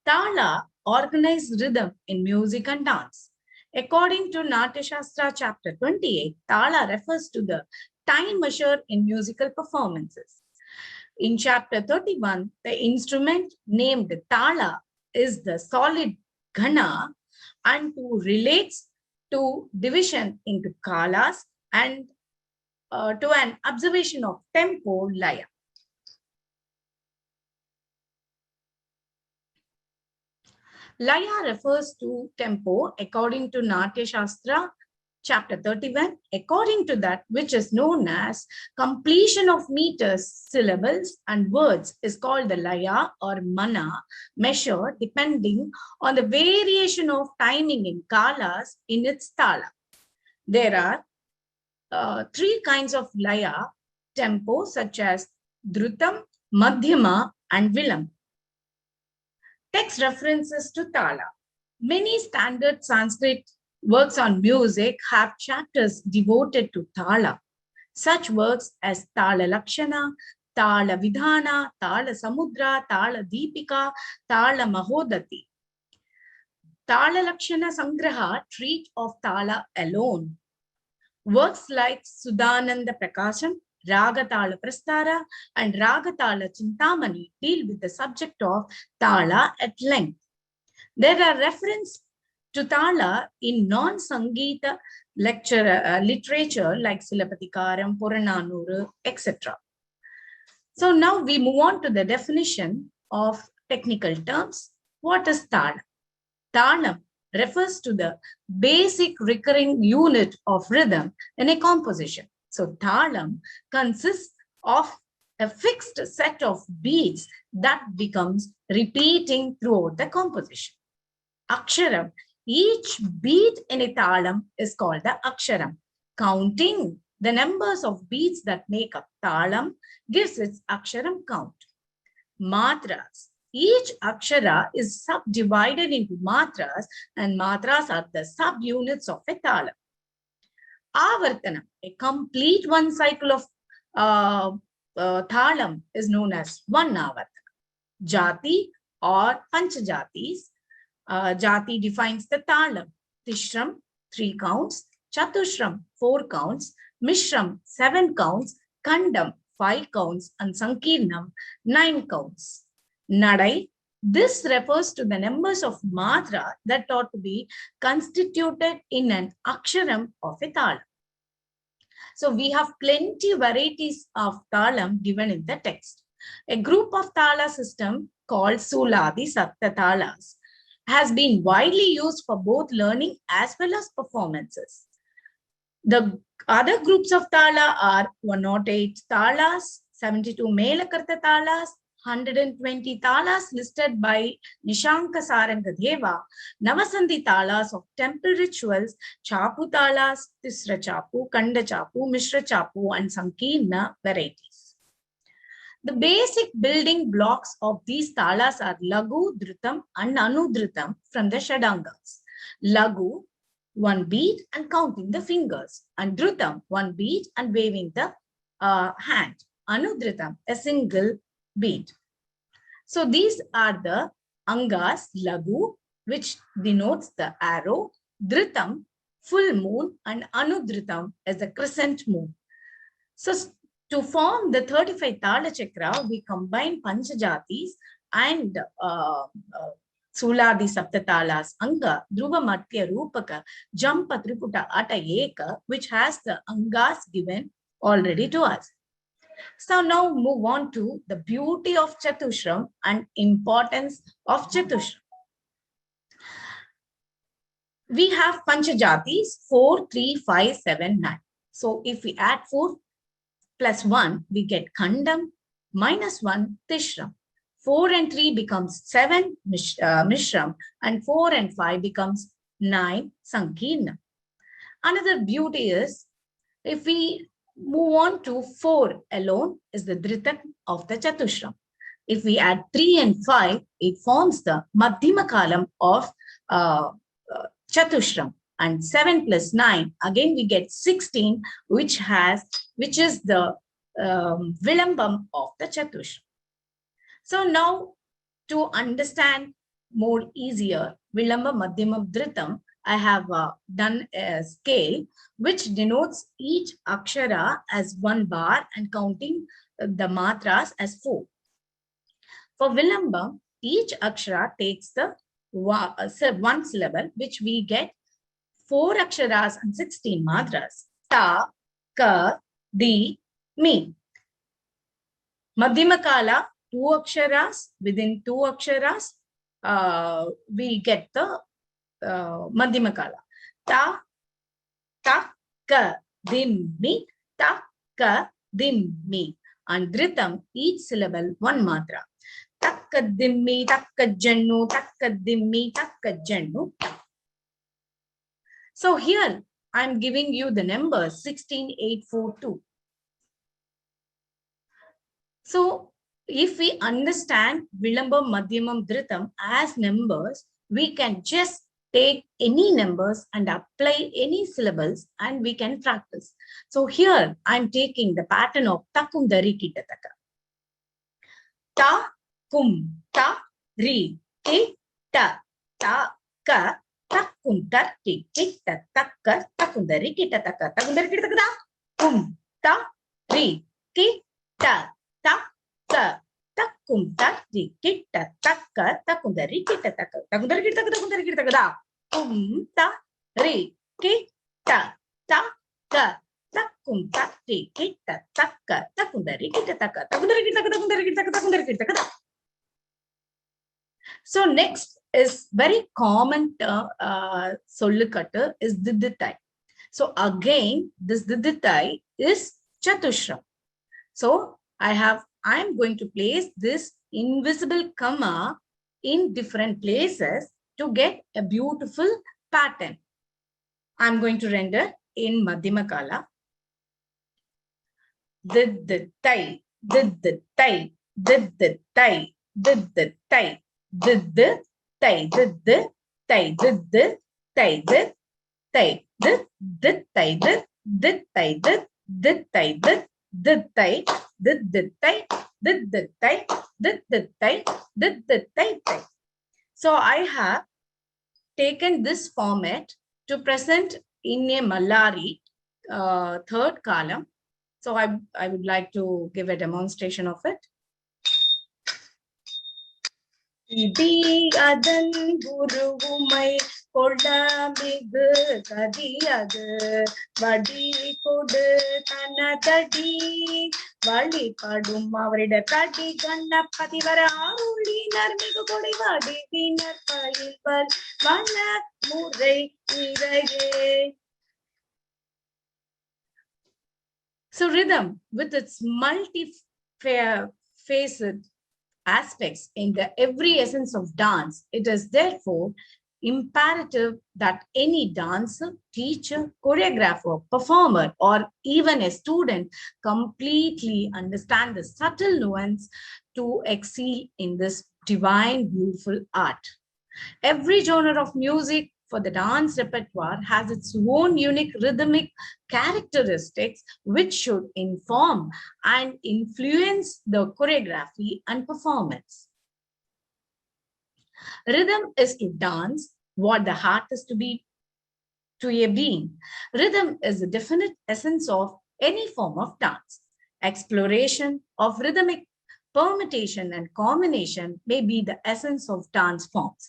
Tala organized rhythm in music and dance. According to Natya Shastra chapter 28, tala refers to the time measure in musical performances. In chapter 31, the instrument named tala is the solid ghana and relates to division into kalas and to an observation of tempo laya. Laya refers to tempo according to Natya Shastra, chapter 31. According to that which is known as completion of meters, syllables, and words is called the laya or mana measure, depending on the variation of timing in kalas in its tala. There are three kinds of laya tempo, such as dhrutam, madhyama, and vilam. Text references to tala. Many standard Sanskrit works on music have chapters devoted to tala. Such works as Tala Lakshana, Tala Vidhana, Tala Samudra, Tala Deepika, Tala Mahodati. Tala Lakshana Sangraha treat of tala alone. Works like Sudananda Prakasham, Ragatala Prastara, and Ragatala Chintamani deal with the subject of tala at length. There are references to tala in non-Sangita literature like Silapatikaram, Purananuru, etc. So now we move on to the definition of technical terms. What is tala? Talam refers to the basic recurring unit of rhythm in a composition. So talam consists of a fixed set of beats that becomes repeating throughout the composition. Aksharam, each beat in a talam is called the aksharam. Counting the numbers of beats that make up talam gives its aksharam count. Matras, each akshara is subdivided into matras, and matras are the subunits of a talam. Avartanam, a complete one cycle of talam is known as one avartanam. Jati or panchajatis, jati defines the talam. Tishram, 3 counts. Chatushrama, 4 counts. Mishram, 7 counts. Kandam, 5 counts. And Sankirnam, 9 counts. Nadai, This refers to the numbers of matra that ought to be constituted in an aksharam of a talam. So we have plenty varieties of talam given in the text. A group of tala system called Suladi Sapta Talas has been widely used for both learning as well as performances. The other groups of tala are 108 talas, 72 Melakarta talas, 120 talas listed by Nishanka Sarangadeva, Navasandhi talas of temple rituals, Chapu talas, Tisra Chapu, Kanda Chapu, Mishra Chapu, and Sankirna varieties. The basic building blocks of these talas are Lagu, Dhrutam, and Anudhrutam from the Shadangas. Lagu, one beat and counting the fingers, and Dhrutam, one beat and waving the hand. Anudhrutam, a single beat. So these are the Angas, Lagu, which denotes the arrow, Dhrutam, full moon, and Anudhrutam as the crescent moon. So to form the 35 Tala Chakra, we combine Panchajatis and Suladi Saptatalas, Anga, Dhruva Matya Rupaka, Jampa Triputa Ata Eka, which has the Angas given already to us. So now move on to the beauty of Chatushram and importance of Chatushram. We have Panchajatis 4, 3, 5, 7, 9. So if we add 4 plus 1, we get Khandam, minus 1, Tishram. 4 and 3 becomes 7, Mishram, and 4 and 5 becomes 9, Sankirna. Another beauty is, if we move on to 4 alone, is the Dhritak of the Chatushram. If we add 3 and 5, it forms the Madhyama Kalam of Chatushram. And 7 plus 9, again we get 16, which is the Vilambam of the Chatushram. So now, to understand more easier, Vilamba Madhyama Dhritam, I have done a scale which denotes each akshara as 1 bar and counting the matras as 4. For Vilamba, each akshara takes the 1 syllable, which we get 4 aksharas and 16 matras. Ta, ka, di, mi. Madhyama Kala, 2 aksharas. Within 2 aksharas, we get the Madhyama Kala. Ta, ta, ka, dim, mi. Ta, ka, dim, mi. And Dhritam, each syllable 1 matra. Takka dimmi, takka jannu, takka dimmi, takka jannu. So here I'm giving you the numbers 16, 8, 4, 2. So if we understand Vilambam, Madhyamam, Dhritam as numbers, we can just take any numbers and apply any syllables and we can practice. So here I'm taking the pattern of Takum Dari Kitataka. Ta, kum, ta, ri, ki, ta, ta, ka, takum, ta, ti, ki, ta, taka, takum dari kitataka. Takum dari kitataka, kum, ta, ri, ki, ta, ta, ka, takum, ta, ri, ki, ta, taka, takum dari kitataka. Takum dari kitataka, takum dari kitataka, kum, ta, ri, ki, ta, ta, ka, takum, ta, ri, ki, ta, taka, takum dari kitataka. Takum dari kitataka, takum dari kitataka, takum dari kitataka. So next is very common sollukattu is Didithai. So again, this Didithai is Chatushram. So I am going to place this invisible comma in different places to get a beautiful pattern. I'm going to render in Madhyama Kala. Didithai, Didithai, Didithai, Didithai. Did the tay did the tay did the tay did tay did did tay did did tay did did tay did did tay did the tay did the tay did the tay did the tay tay. So I have taken this format to present in a Malari third column. So I would like to give a demonstration of it. இடி அதன் உருவுமை கொள்ளமிகு கதியது வடி கொடு தனதடி வழிபடும் அவரிட கடி கண்ண பதிவர ஆருளினர் மிகு கொடை வடிவினர் பயில்வர் வன முறை இறையே. So rhythm, with its multi-facet aspects in the every essence of dance, it is therefore imperative that any dancer, teacher, choreographer, performer, or even a student completely understand the subtle nuance to excel in this divine, beautiful art. Every genre of music for the dance repertoire has its own unique rhythmic characteristics, which should inform and influence the choreography and performance. Rhythm is to dance what the heart is to be to a being. Rhythm is the definite essence of any form of dance. Exploration of rhythmic permutation and combination may be the essence of dance forms.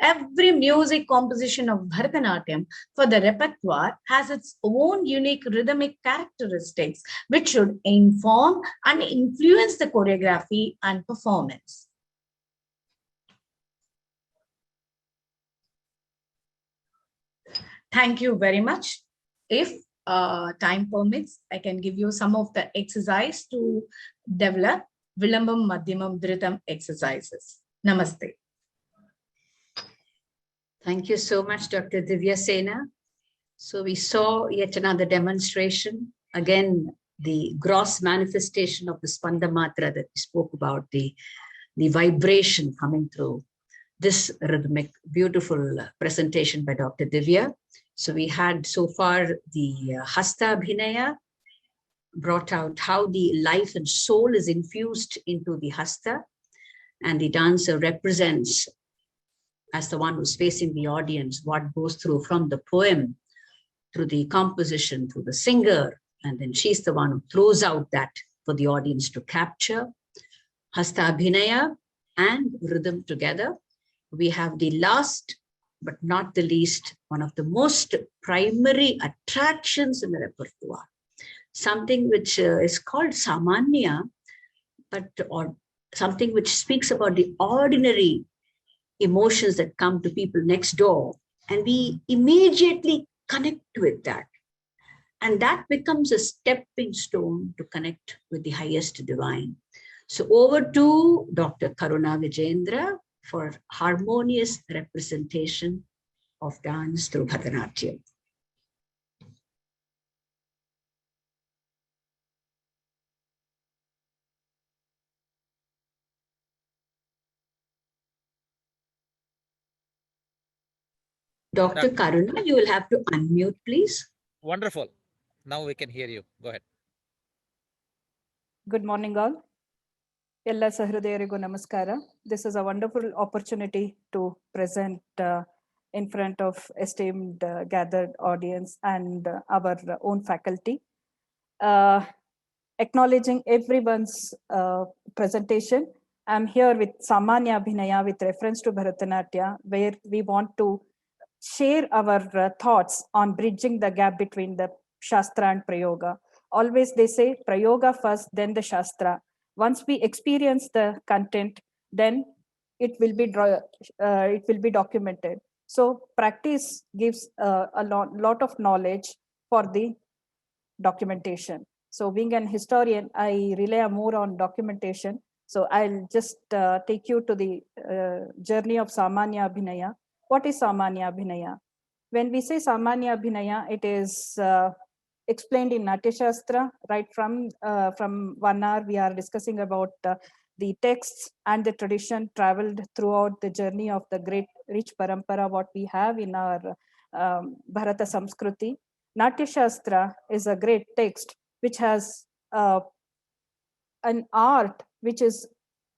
Every music composition of Bharatanatyam for the repertoire has its own unique rhythmic characteristics, which should inform and influence the choreography and performance. Thank you very much. If time permits, I can give you some of the exercise to develop Vilambam, Madhyamam, Dhritam exercises. Namaste. Thank you so much, Dr. Divya Sena. So we saw yet another demonstration. Again, the gross manifestation of the Spanda Matra that we spoke about, the vibration coming through this rhythmic, beautiful presentation by Dr. Divya. So we had so far the Hasta Abhinaya, brought out how the life and soul is infused into the Hasta, and the dancer represents, as the one who's facing the audience, what goes through from the poem, through the composition, through the singer, and then she's the one who throws out that for the audience to capture. Hasta Abhinaya and rhythm together. We have the last, but not the least, one of the most primary attractions in the repertoire. Something which is called Samanya, or something which speaks about the ordinary emotions that come to people next door. And we immediately connect with that. And that becomes a stepping stone to connect with the highest divine. So over to Dr. Karuna Vijayendra for harmonious representation of dance through Bharatanatyam. Dr. Karuna, you will have to unmute, please. Wonderful. Now we can hear you. Go ahead. Good morning, all. Ella Sahridayarigu Namaskara. This is a wonderful opportunity to present in front of esteemed gathered audience and our own faculty. Acknowledging everyone's presentation, I'm here with Samanya Abhinaya with reference to Bharatanatyam, where we want to share our thoughts on bridging the gap between the Shastra and Prayoga. Always they say Prayoga first, then the Shastra. Once we experience the content, then it will be documented. So practice gives a lot of knowledge for the documentation. So being an historian, I rely more on documentation. So I'll just take you to the journey of Samanya Abhinaya. What is Samanya Abhinaya? When we say Samanya Abhinaya, it is explained in Natya Shastra. Right from 1 hour, we are discussing about the texts and the tradition traveled throughout the journey of the great rich parampara, what we have in our Bharata Samskruti. Natya Shastra is a great text which has an art which is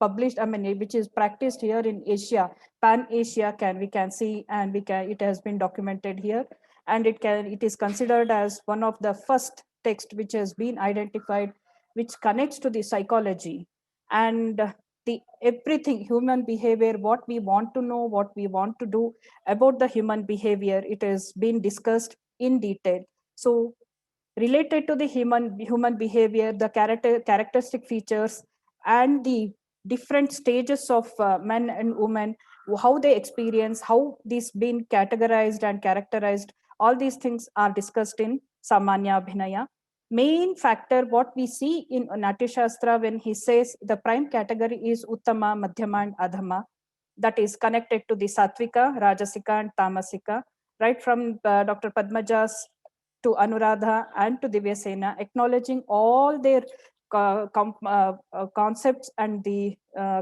published, which is practiced here in Asia, Pan-Asia we can see, and it has been documented here, and it is considered as one of the first text which has been identified, which connects to the psychology. And the everything, human behavior, what we want to know, what we want to do about the human behavior, it has been discussed in detail. So related to the human behavior, the characteristic features, and the different stages of men and women, how they experience, how this been categorized and characterized, all these things are discussed in Samanya Abhinaya. Main factor what we see in Natya Shastra, when he says the prime category is Uttama, Madhyama and Adhama, that is connected to the Sattvika, Rajasika and Tamasika, right from Dr. Padmaja's to Anuradha and to Divyasena, acknowledging all their concepts and the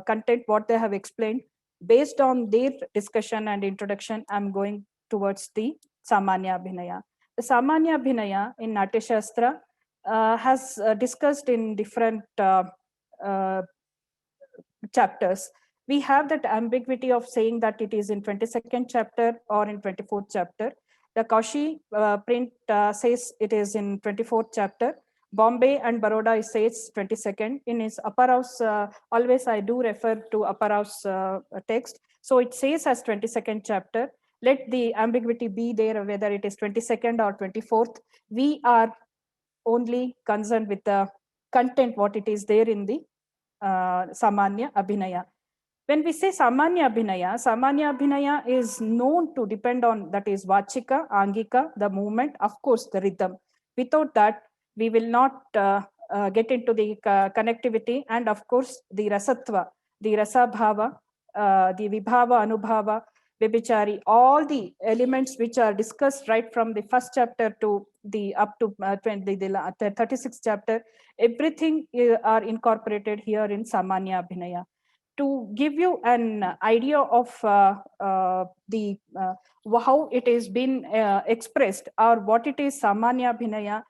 content what they have explained. Based on their discussion and introduction, I'm going towards the Samanya Abhinaya. The Samanya Abhinaya in Natya Shastra has discussed in different chapters. We have that ambiguity of saying that it is in 22nd chapter or in 24th chapter. The Kaushi print says it is in 24th chapter. Bombay and Baroda says 22nd. In his Apparav's, always I do refer to Apparav's text. So it says as 22nd chapter. Let the ambiguity be there, whether it is 22nd or 24th. We are only concerned with the content, what it is there in the Samanya Abhinaya. When we say Samanya Abhinaya is known to depend on, that is Vachika, Angika, the movement, of course, the rhythm. Without that, we will not get into the connectivity, and of course, the Rasatva, the Rasabhava, the Vibhava, Anubhava, Vibichari, all the elements which are discussed right from the first chapter to the up to the 36th chapter, everything are incorporated here in Samanya Abhinaya. To give you an idea of how it is been expressed or what it is Samanya Abhinaya,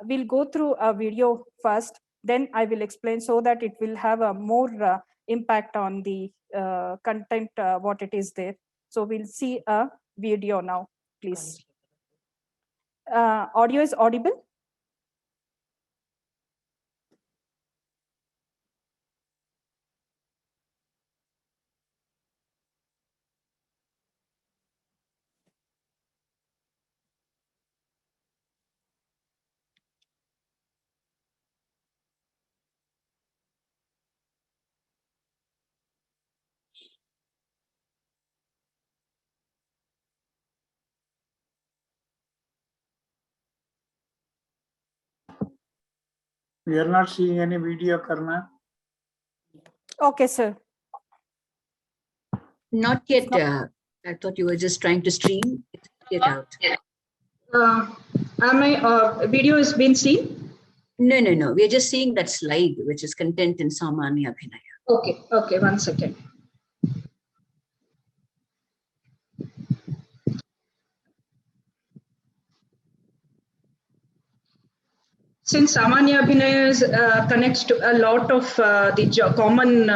we'll go through a video first, then I will explain so that it will have a more impact on the content, what it is there. So we'll see a video now, please. Audio is audible? We are not seeing any video, Karna. Okay, sir. Not yet. I thought you were just trying to stream. It's not yet out. My video has been seen? No. We are just seeing that slide, which is content in Samanya Abhinaya. Okay, 1 second. Since Samanya Abhinaya connects to a lot of the common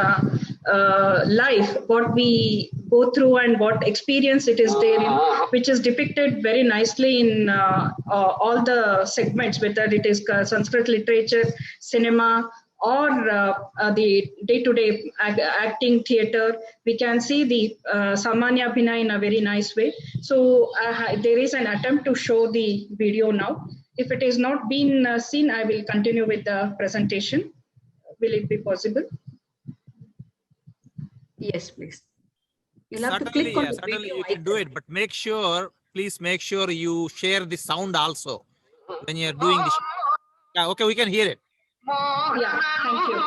life, what we go through and what experience it is there in, which is depicted very nicely in all the segments, whether it is Sanskrit literature, cinema, or the day-to-day acting theater, we can see the Samanya Abhinaya in a very nice way. So there is an attempt to show the video now. If it is not been seen, I will continue with the presentation. Will it be possible? Yes, please. You'll have to click on the video you can do it, but please make sure you share the sound also when you're doing this. Yeah, okay, we can hear it. Yeah, thank you.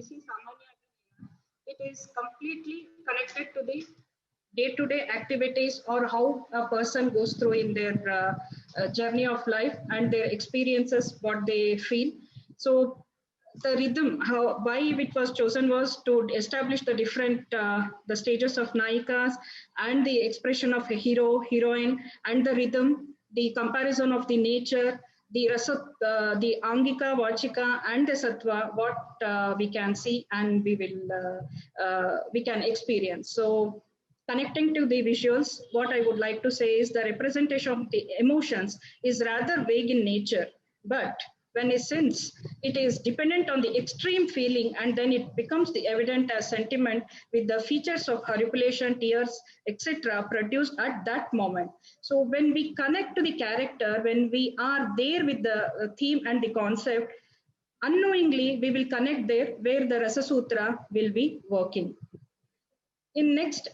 see Samanya, it is completely connected to the day-to-day activities or how a person goes through in their journey of life and their experiences, what they feel. So the rhythm, why it was chosen was to establish the different the stages of Nayikas and the expression of a hero, heroine, and the rhythm, the comparison of the nature, the the Angika, Vachika, and the Sattva, what we can see and we can experience. So connecting to the visuals, what I would like to say is the representation of the emotions is rather vague in nature, but when a sense, it is dependent on the extreme feeling, and then it becomes the evident as sentiment with the features of horripilation, tears, etc. produced at that moment. So when we connect to the character, when we are there with the theme and the concept, unknowingly we will connect there where the Rasa Sutra will be working. In next,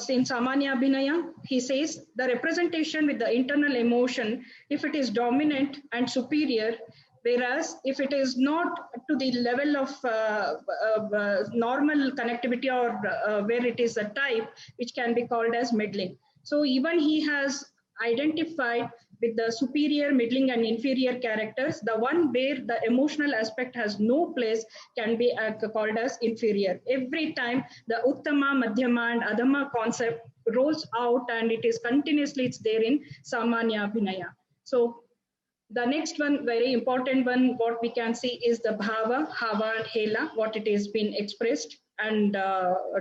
in Samanya Abhinaya, he says the representation with the internal emotion, if it is dominant and superior, whereas if it is not to the level of normal connectivity or where it is a type, which can be called as middling. So even he has identified with the superior, middling, and inferior characters. The one where the emotional aspect has no place can be called as inferior. Every time the Uttama, Madhyama, and Adhama concept rolls out, and it is continuously, it's there in Samanya Abhinaya. So the next one, very important one, what we can see is the Bhava, Hava, and Hela, what it is been expressed and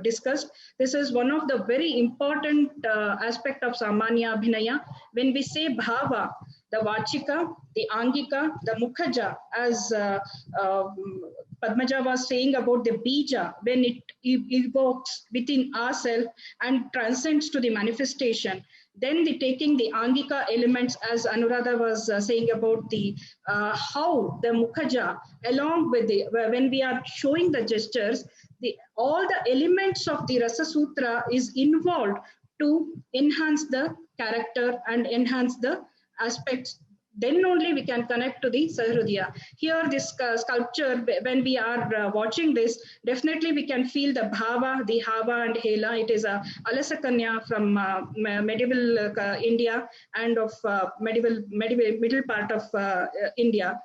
discussed. This is one of the very important aspect of Samanya Abhinaya. When we say Bhava, the Vachika, the Angika, the Mukhaja, as Padmaja was saying about the Bija, when it evokes within ourselves and transcends to the manifestation. Then the taking the Angika elements, as Anuradha was saying about the how the Mukhaja, along with the, when we are showing the gestures, all the elements of the Rasa Sutra is involved to enhance the character and enhance the aspects. Then only we can connect to the Sahrudya. Here, this sculpture, when we are watching this, definitely we can feel the Bhava, the Hava, and Hela. It is a Alasakanya from medieval India and of middle part of India.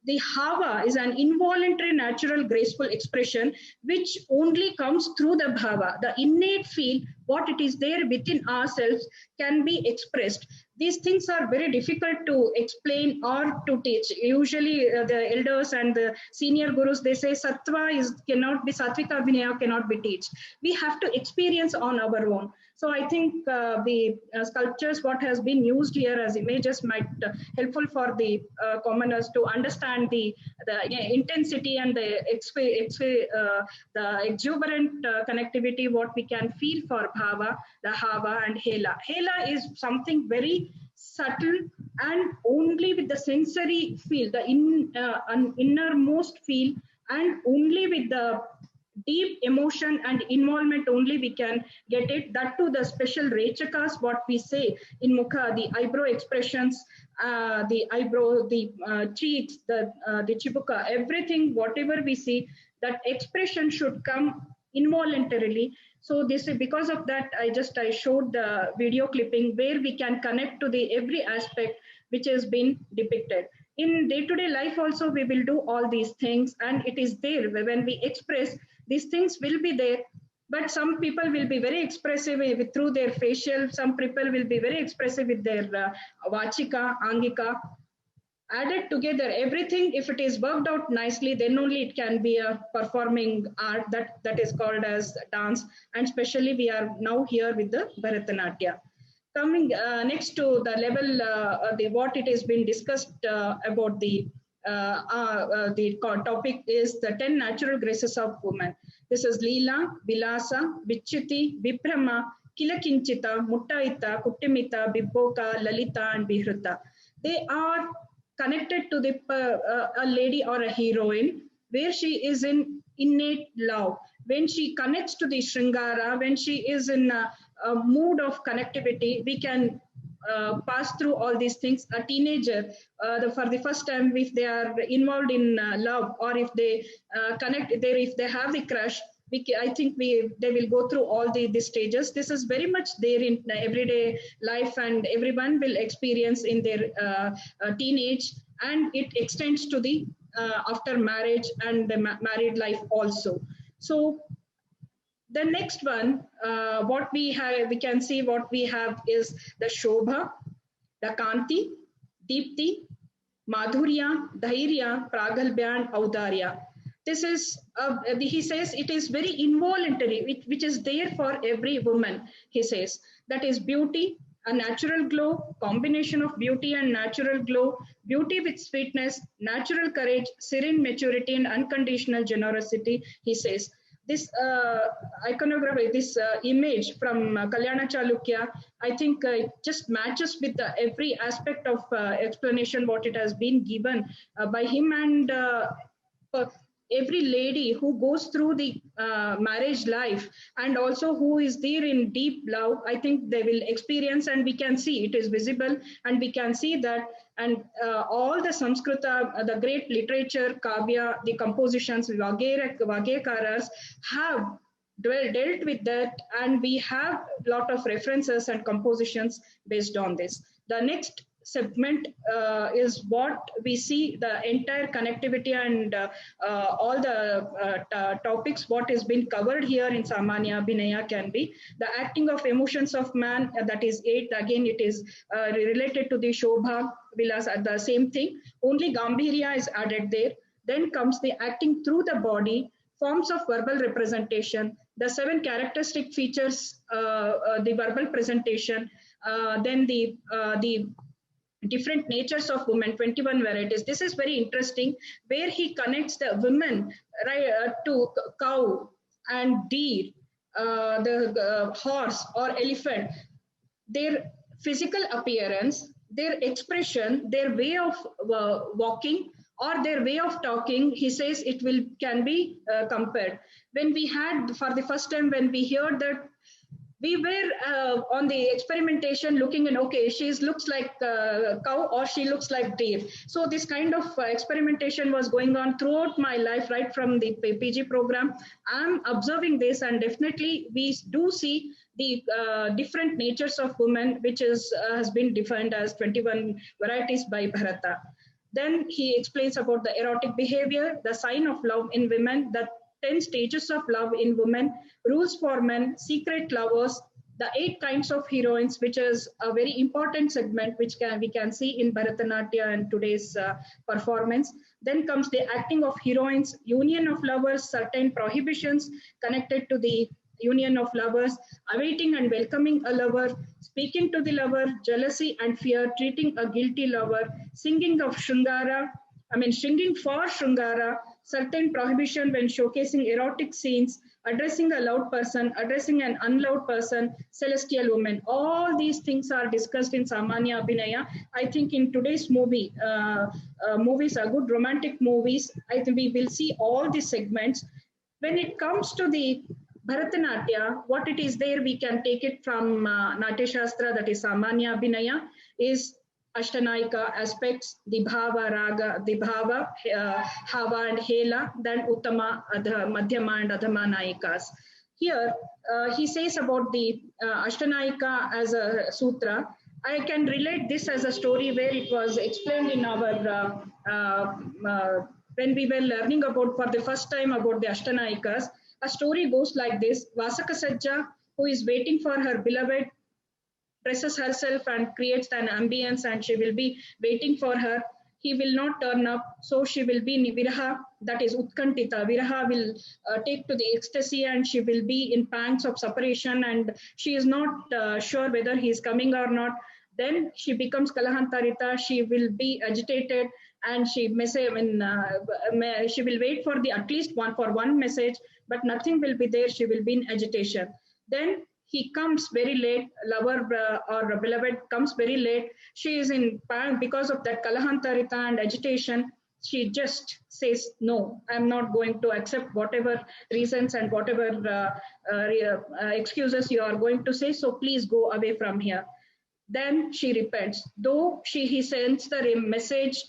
The Hava is an involuntary, natural, graceful expression which only comes through the Bhava. The innate feel, what it is there within ourselves, can be expressed. These things are very difficult to explain or to teach. Usually the elders and the senior gurus, they say Sattva cannot be, Sattvika Abhinaya cannot be taught. We have to experience on our own. So I think the sculptures, what has been used here as images might helpful for the commoners to understand the intensity and the exuberant connectivity, what we can feel for Bhava, the Hava, and Hela. Hela is something very subtle and only with the sensory feel, the innermost feel, and only with the deep emotion and involvement only we can get it. That too the special rechakas, what we say in Mukha, the eyebrow expressions, the eyebrow, the cheeks, the chibuka, everything, whatever we see, that expression should come involuntarily. So this is because of that, I showed the video clipping where we can connect to the every aspect which has been depicted. In day-to-day life also, we will do all these things, and it is there when we express, these things will be there. But some people will be very expressive through their facial, some people will be very expressive with their Vachika, Angika. Added together, everything, if it is worked out nicely, then only it can be a performing art that is called as dance. And especially we are now here with the Bharataнаtyam. Coming next to the level, what it has been discussed about the topic is the 10 natural graces of women. This is Leela, Vilasa, Vichiti, Viprama, Kilakinchita, Muttaita, Kuttimita, Bibboka, Lalita, and Bihruta. They are connected to the a lady or a heroine where she is in innate love. When she connects to the Shringara, when she is in a mood of connectivity, we can pass through all these things. A teenager, for the first time, if they are involved in love, or if they connect, if they have the crush, I think they will go through all the stages. This is very much there in everyday life, and everyone will experience in their teenage, and it extends to the after marriage and the married life also. So the next one, what we have, we can see what we have is the Shobha, the Kanti, Deepti, Madhurya, Dhairya, Pragalbya, and Audarya. This is, he says, it is very involuntary, which is there for every woman, he says. That is beauty, a natural glow, combination of beauty and natural glow, beauty with sweetness, natural courage, serene maturity, and unconditional generosity, he says. This iconography, this image from Kalyana Chalukya, I think it just matches with every aspect of explanation what it has been given by him, and every lady who goes through the marriage life and also who is there in deep love, I think they will experience, and we can see it is visible, and we can see that, and all the Samskrita, the great literature, Kavya, the compositions, Vagyakaras have dealt with that, and we have a lot of references and compositions based on this. The next segment is what we see, the entire connectivity and all the topics what has been covered here in Samanya Abhinaya can be the acting of emotions of man, that is 8. Again, it is related to the Shobha Vilas, the same thing, only Gambhirya is added there. Then comes the acting through the body, forms of verbal representation, the 7 characteristic features, the verbal presentation, then the different natures of women, 21 varieties. This is very interesting, where he connects the women, right, to cow and deer, the horse or elephant, their physical appearance, their expression, their way of walking, or their way of talking. He says it can be compared. When we had, for the first time, when we heard that, we were on the experimentation looking, and okay, she looks like cow or she looks like deer. So this kind of experimentation was going on throughout my life, right from the PG program. I'm observing this, and definitely we do see the different natures of women, which has been defined as 21 varieties by Bharata. Then he explains about the erotic behavior, the sign of love in women, the 10 stages of love in women, rules for men, secret lovers, the 8 kinds of heroines, which is a very important segment which we can see in Bharatanatyam and today's performance. Then comes the acting of heroines, union of lovers, certain prohibitions connected to the union of lovers, awaiting and welcoming a lover, speaking to the lover, jealousy and fear, treating a guilty lover, singing of Shringara, singing for Shringara, certain prohibition when showcasing erotic scenes, addressing a loud person, addressing an unloved person, celestial woman. All these things are discussed in Samanya Abhinaya. I think in today's movies are good romantic movies. I think we will see all these segments. When it comes to the Bharatanatyam, what it is there, we can take it from Natya Shastra, that is Samanya Abhinaya, is Ashtanayika aspects, the Bhava, Raga, the Bhava, Hava and Hela, then Uttama, Madhyama and Adhama Nayikas. Here, he says about the Ashtanayika as a sutra. I can relate this as a story where it was explained in our, when we were learning about for the first time about the Ashtanayikas. A story goes like this: Vasaka Sajja, who is waiting for her beloved, dresses herself and creates an ambience, and she will be waiting for her. He will not turn up, so she will be in Viraha, that is Utkantita. Viraha will take to the ecstasy, and she will be in pangs of separation, and she is not sure whether he is coming or not. Then she becomes Kalahantarita, she will be agitated, and she may say, she will wait for at least one message, but nothing will be there, she will be in agitation. Then he comes very late, lover or beloved comes very late. She is in pang because of that Kalahantarita and agitation. She just says, no, I'm not going to accept whatever reasons and whatever excuses you are going to say, so please go away from here. then she repents. Though he sends the message,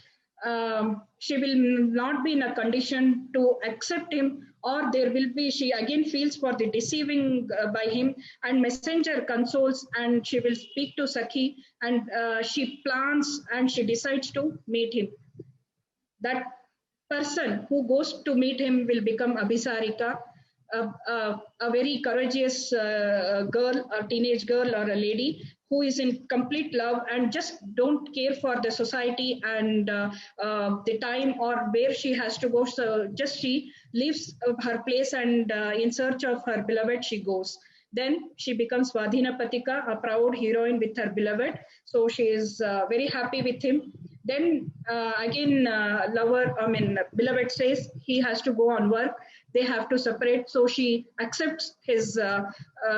she will not be in a condition to accept him, or there will be, she again feels for the deceiving by him, and messenger consoles and she will speak to Sakhi, and she plans and she decides to meet him. That person who goes to meet him will become Abhisarika, a very courageous girl, a teenage girl or a lady who is in complete love and just don't care for the society and the time or where she has to go. So just she leaves her place and in search of her beloved she goes. Then she becomes Svadhina Patika, a proud heroine with her beloved. So she is very happy with him. Then again, beloved says he has to go on work. They have to separate. So she accepts his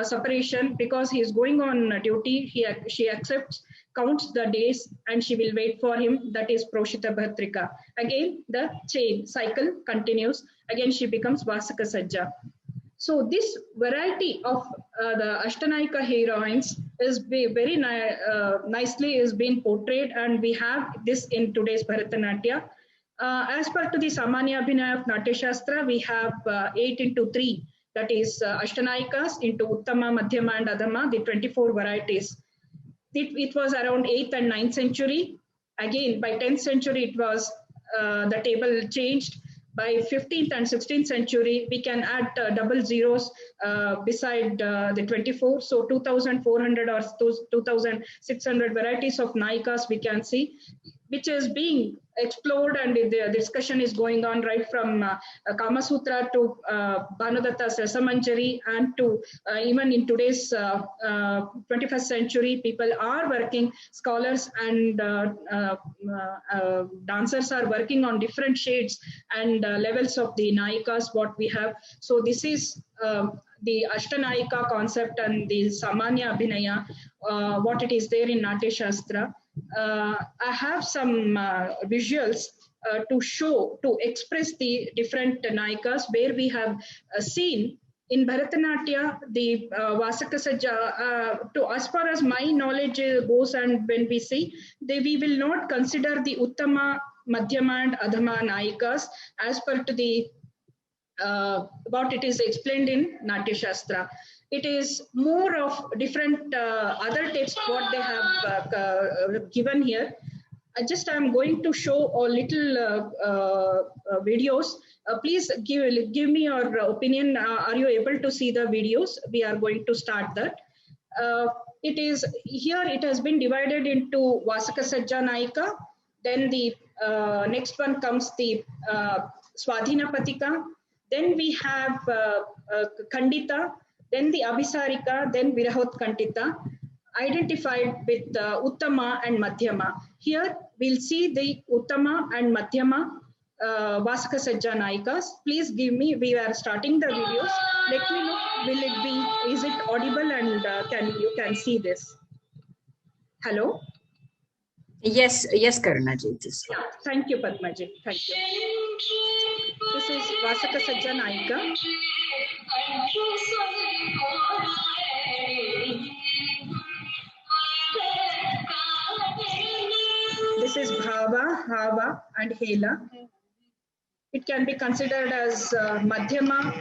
separation because he is going on duty. She accepts, counts the days, and she will wait for him. That is Proshita Bhatrika. Again, the chain cycle continues. Again, she becomes Vasaka Sajja. So this variety of the Ashtanayika heroines is very nicely is being portrayed, and we have this in today's Bharatanatyam. As per to the Samanya Abhinaya of Natya Shastra, we have 8 into 3, that is Ashtanayikas into Uttama, Madhyama and Adhama, the 24 varieties. It was around 8th and 9th century. Again, by 10th century, it was the table changed. By 15th and 16th century, we can add double zeros beside the 24. So 2,400 or 2,600 varieties of Nayikas we can see, which is being explored, and the discussion is going on right from Kama Sutra to Bhanudatta's Rasamanjari, and to even in today's 21st century, people are working, scholars and dancers are working on different shades and levels of the Nayikas, what we have. So this is the Ashtanayika concept and the Samanya Abhinaya, what it is there in Natya Shastra. I have some visuals to show, to express the different Nayikas, where we have seen in Bharatanatyam the Vasaka Sajja. To as far as my knowledge goes, and when we see, we will not consider the Uttama, Madhyama and Adhama Nayikas as per to the what it is explained in Natya Shastra. It is more of different other texts what they have given here. I'm going to show a little videos. Please give me your opinion. Are you able to see the videos? We are going to start that. It is here. It has been divided into Vasaka Sajja Nayika. Then the next one comes the Swadhina Patika. Then we have Khandita. Then the Abhisarika, then Virahot Kantita, identified with Uttama and Madhyama. Here we'll see the Uttama and Madhyama Vasaka Sajja Nayikas. Please give me, we are starting the videos. Let me know, will it be, is it audible, and you can see this? Hello? Yes, Karunaji. Yeah, thank you, Padmaji. Thank you. This is Vasaka Sajja Nayika. This is Bhava, Hava, and Hela. It can be considered as Madhyama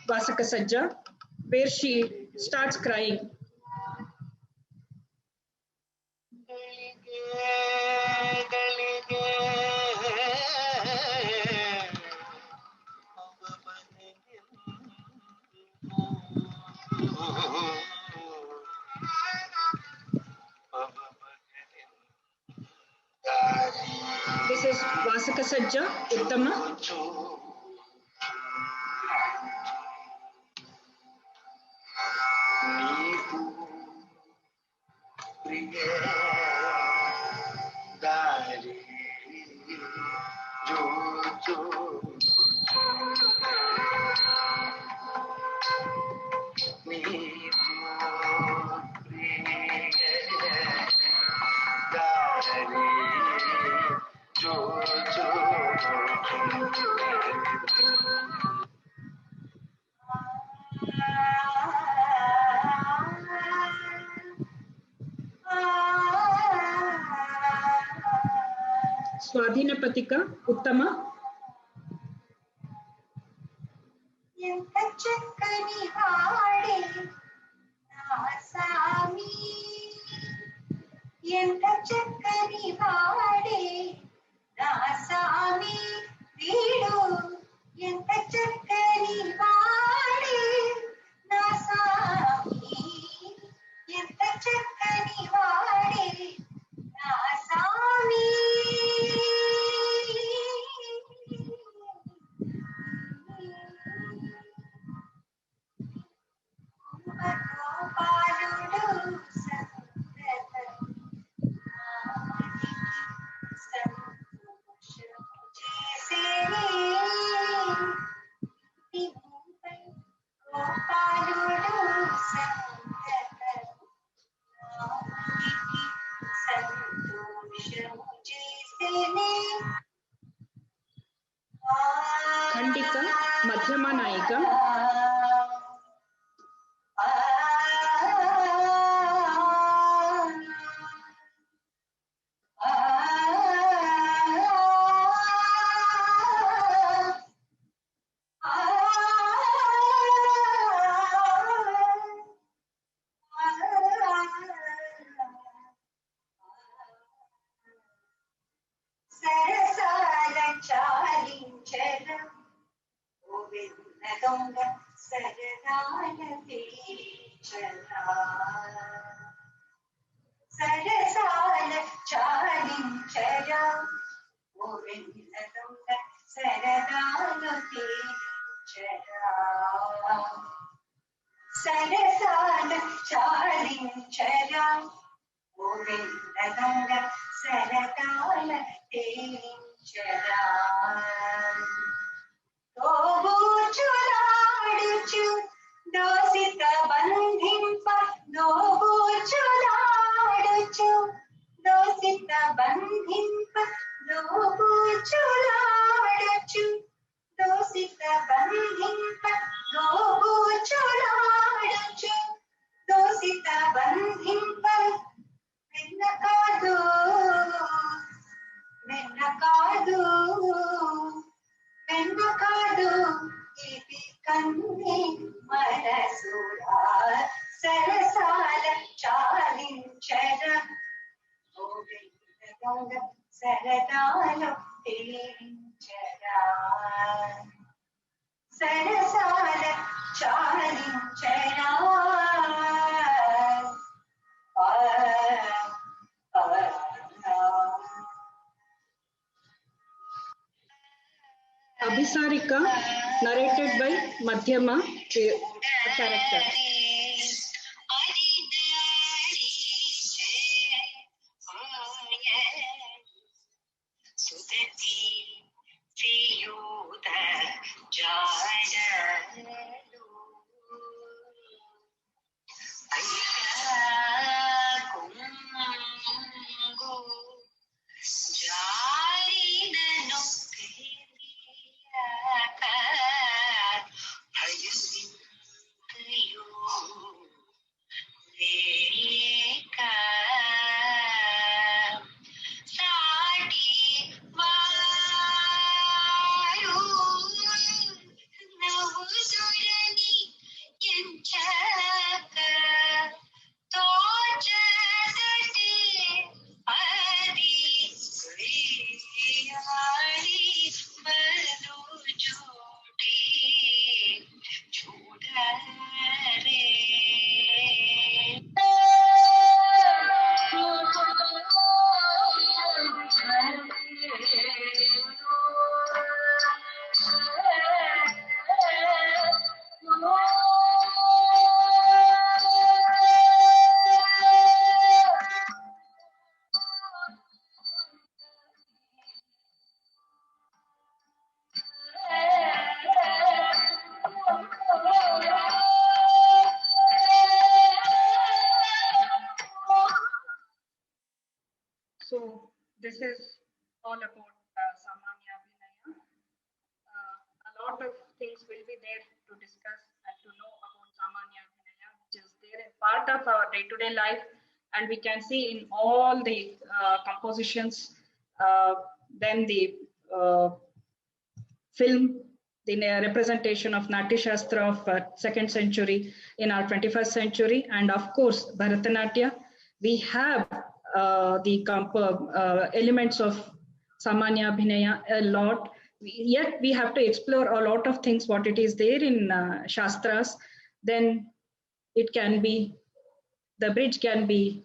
Vasaka Sajja, where she starts crying. This is Vasaka Sajja, Uttama. Swadhinapatika, Uttama. ఎంత చక్కని వాడే నా సామి వీడు ఎంత చక్కని వాడే నా సామి ఎంత చక్కని వాడే నా సామి గోపాలుడు Khandika, Madhyama Nayika. సరసాల చాలించడం ఓ వెన్న దొంగ సరదాల తీర్చరా సరసాల చాలించరా ఓ వెన్న దొంగ సరదాల తీర్చరా సరసాల చాలించరా ఓ వెన్న దొంగ సరదాల తీర్చరా దోబూచులాడుచు దోసిత బంధింప దోబూచులాడుచు దోసిత బంధింప దోబూచులాడుచు దోసిత బంధింప దోబూచులాడుచు దోసిత బంధింప వెన్న కాదు వెన్న కాదు వెన్న కాదు ఇది కన్నే మనసురా సరసాల చాలించర ఓ వెన్న దొంగ సరదాలు తేలించరా సరసాల చాలించరా Abhisarika, narrated by Madhyama character. So this is all about Samanya Abhinaya. A lot of things will be there to discuss and to know about Samanya Abhinaya, which is there in part of our day-to-day life, and we can see in all the compositions then the film, the representation of Natya Shastra of 2nd century in our 21st century, and of course Bharatanatyam. We have the elements of Samanya Bhinaya a lot, yet we have to explore a lot of things what it is there in Shastras. Then it can be, the bridge can be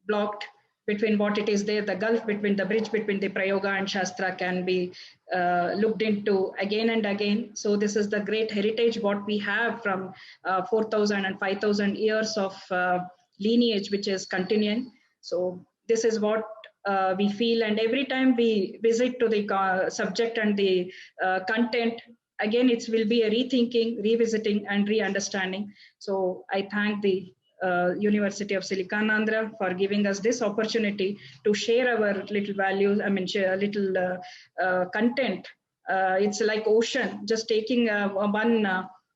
blocked between what it is there, the gulf between the bridge between the Prayoga and Shastra can be looked into again and again. So this is the great heritage what we have from 4,000 and 5,000 years of lineage which is continuing. So this is what we feel, and every time we visit to the subject and the content, again it will be a rethinking, revisiting and re-understanding. So I thank the University of Silicanandra for giving us this opportunity to share our little values, share a little content. It's like ocean, just taking one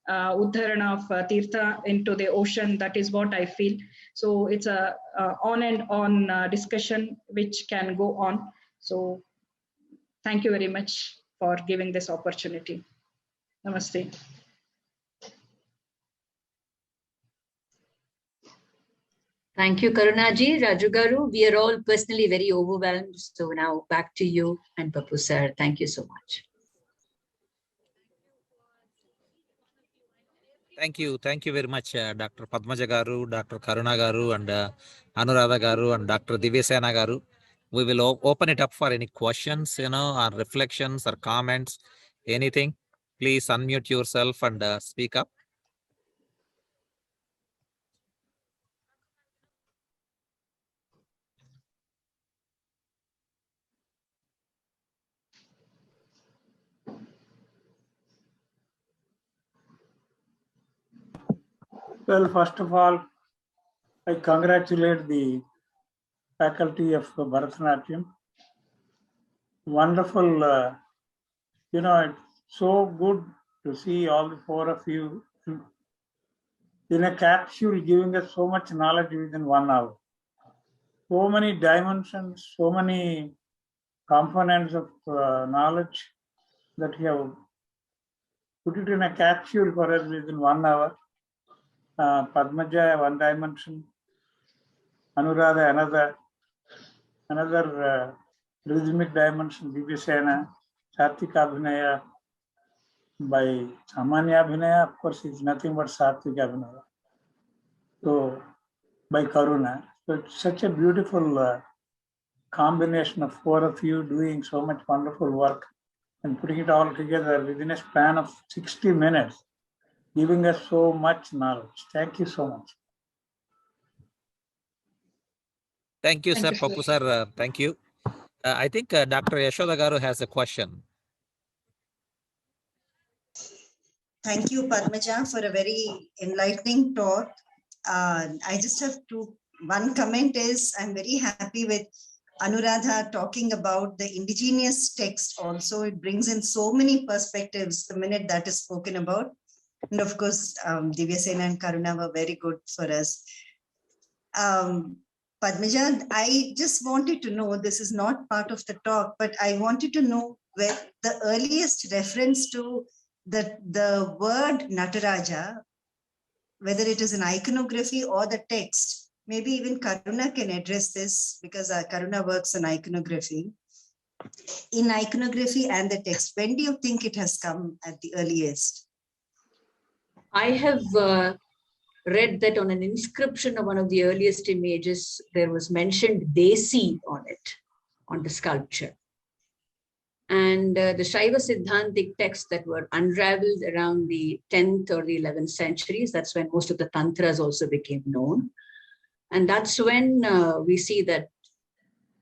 Uddharana of Tirtha into the ocean. That is what I feel. So it's a on and on discussion which can go on. So thank you very much for giving this opportunity. Namaste. Thank you, Karunaji. Raju Garu, we are all personally very overwhelmed. So now back to you and Papu sir. Thank you so much. Thank you very much, Dr. Padmaja Garu, Dr. Karuna Garu, and Anuradha Garu, and Dr. Divyasena Garu. We will open it up for any questions, or reflections or comments, anything. Please unmute yourself and speak up. Well, first of all, I congratulate the faculty of Bharatanatyam. Wonderful, it's so good to see all the four of you in a capsule giving us so much knowledge within 1 hour. So many dimensions, so many components of knowledge that you have put it in a capsule for us within 1 hour. Padmaja, one dimension, Anuradha, another rhythmic dimension, Divyasena, Satvika Abhinaya by Samanya Abhinaya, of course, it's nothing but Satvika Abhinaya. So, by Karuna. So, it's such a beautiful combination of four of you doing so much wonderful work and putting it all together within a span of 60 minutes, giving us so much knowledge. Thank you so much. Thank you, sir. Papu sir, thank you. I think Dr. Yashoda Garu has a question. Thank you, Padmaja, for a very enlightening talk. I just have one comment is I'm very happy with Anuradha talking about the indigenous text also. It brings in so many perspectives the minute that is spoken about. And of course, Divyasena and Karuna were very good for us. Padmaja, I just wanted to know, this is not part of the talk, but I wanted to know where the earliest reference to the word Nataraja, whether it is an iconography or the text. Maybe even Karuna can address this because Karuna works on iconography. In iconography and the text, when do you think it has come at the earliest? I have read that on an inscription of one of the earliest images, there was mentioned Desi on it, on the sculpture. And the Shaiva Siddhantic texts that were unraveled around the 10th or the 11th centuries, that's when most of the tantras also became known. And that's when we see that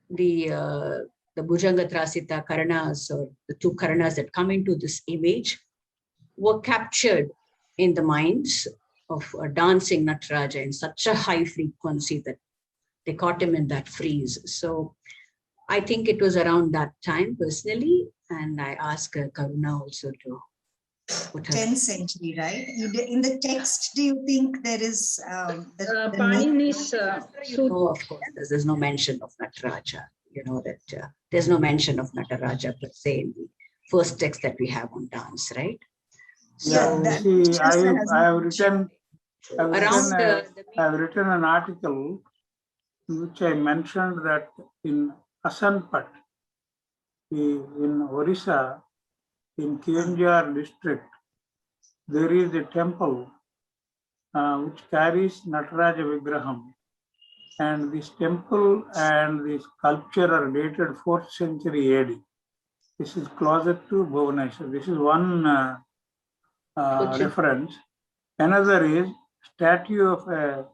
the Bhujanga Trasita Karanas, or the two Karanas that come into this image, were captured in the minds of dancing Nataraja in such a high frequency that they caught him in that freeze. So I think it was around that time personally, and I asked Karuna also to put her. 10th century, right? In the text, do you think there is Panini's No, of course, there's no mention of Nataraja. that there's no mention of Nataraja per se in the first text that we have on dance, right? Yeah, that see, Shastra has I have not written, Around I have written an article in which I mentioned that in Asanpat, in Orissa, in Kianjar district, there is a temple which carries Nataraja Vigraham. And this temple and this sculpture are dated 4th century AD. This is closer to Bhubaneswar. This is one reference. Another is statue of a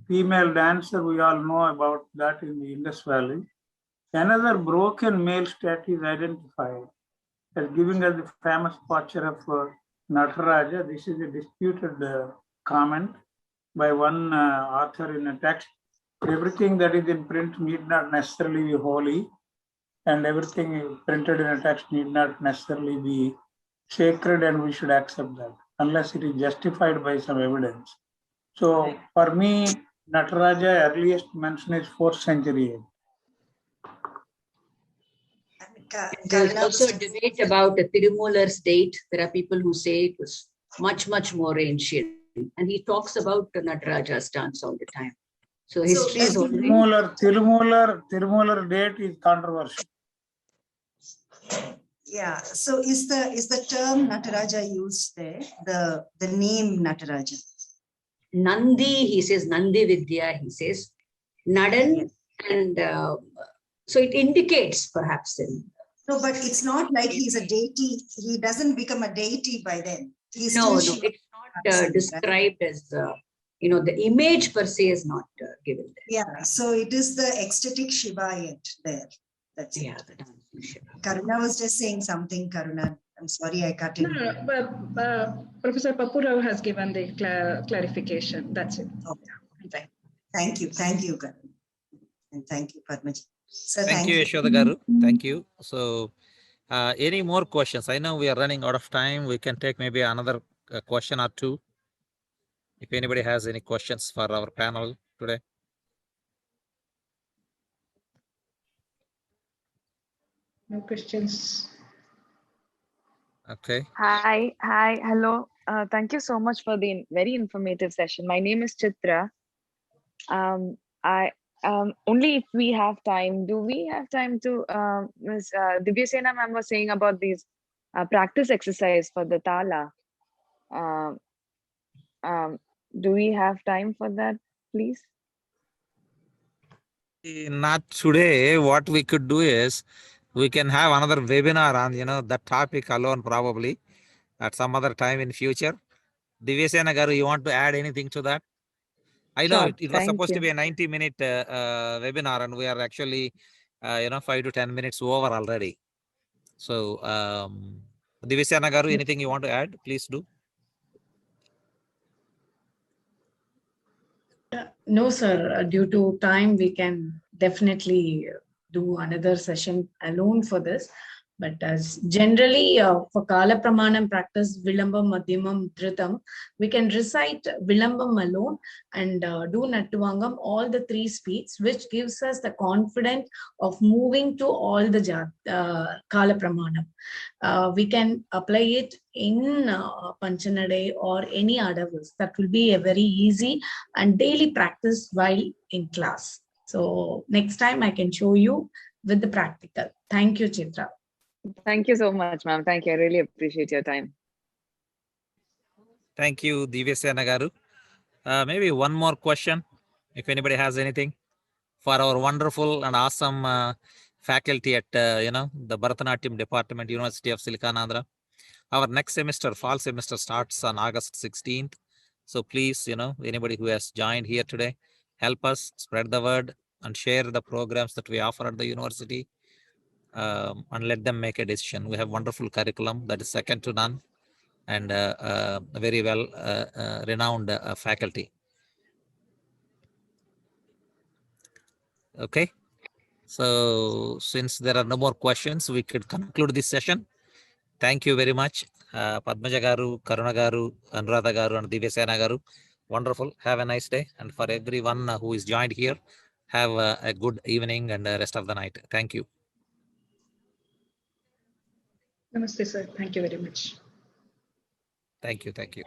female dancer. We all know about that in the Indus Valley. Another broken male statue is identified as giving us the famous posture of Nataraja. This is a disputed comment by one author in a text. Everything that is in print need not necessarily be holy, and everything printed in a text need not necessarily be sacred, and we should accept that unless it is justified by some evidence. So for me, Nataraja earliest mention is 4th century. There's also a debate about the Tirumular's date. There are people who say it was much, much more ancient. And he talks about the Nataraja's dance all the time. So history is always... Tirumular date is controversial. Yeah. So is the term Nataraja used there? The name Nataraja? Nandi, he says Nandi Vidya, he says Nadan, and so it indicates perhaps in... No, but it's not like he's a deity. He doesn't become a deity by then. He's No, still Shiva. it's not described as, the image per se is not given there. Yeah, so it is the ecstatic Shiva yet there. That's Yeah, it. the dancing Shiva. Karuna was just saying something, Karuna. I'm sorry, I cut in. No, but Professor Papurao has given the clarification. That's it. Okay. Thank you, Karuna. And thank you, Padmaji. So Thank you, Yashoda Garu. Thank you. So, any more questions? I know we are running out of time. We can take maybe another question or two. If anybody has any questions for our panel today. No questions. Okay. Hi, hello. Thank you so much for the very informative session. My name is Chitra. Only if we have time, do we have time to, Ms. Divyasena ma'am was saying about these practice exercise for the Tala. Do we have time for that, please? Not today. What we could do is we can have another webinar on, that topic alone probably at some other time in future. Divyasena Garu, you want to add anything to that? I know Sure, it was supposed to you. be a 90-minute webinar, and we are actually, 5 to 10 minutes over already. So, Divyasena Garu, anything you want to add? Please do. No, sir. Due to time, we can definitely do another session alone for this. But as generally for Kala Pramanam practice, Vilambam, Madhyamam, Dhritam, we can recite Vilambam alone and do Nattvangam, all the three speeds, which gives us the confidence of moving to all the Kala Pramanam. We can apply it in Panchanade or any other verse. That will be a very easy and daily practice while in class. So next time I can show you with the practical. Thank you, Chitra. Thank you so much, ma'am. Thank you. I really appreciate your time. Thank you, Divyasena Garu. Maybe one more question, if anybody has anything for our wonderful and awesome faculty at the Bharatanatyam Department, University of Silicanandra. Our next semester, fall semester, starts on August 16th. So please, anybody who has joined here today, help us spread the word and share the programs that we offer at the university. And let them make a decision. We have wonderful curriculum that is second to none, and very well renowned faculty. Okay, so since there are no more questions, we could conclude this session. Thank you very much, Padmaja Garu, Karuna Garu, Anuradha Garu, and Divyasena Garu. Wonderful. Have a nice day. And for everyone who is joined here, Have a good evening and rest of the night. Thank you. Namaste, sir. Thank you very much. Thank you. Thank you.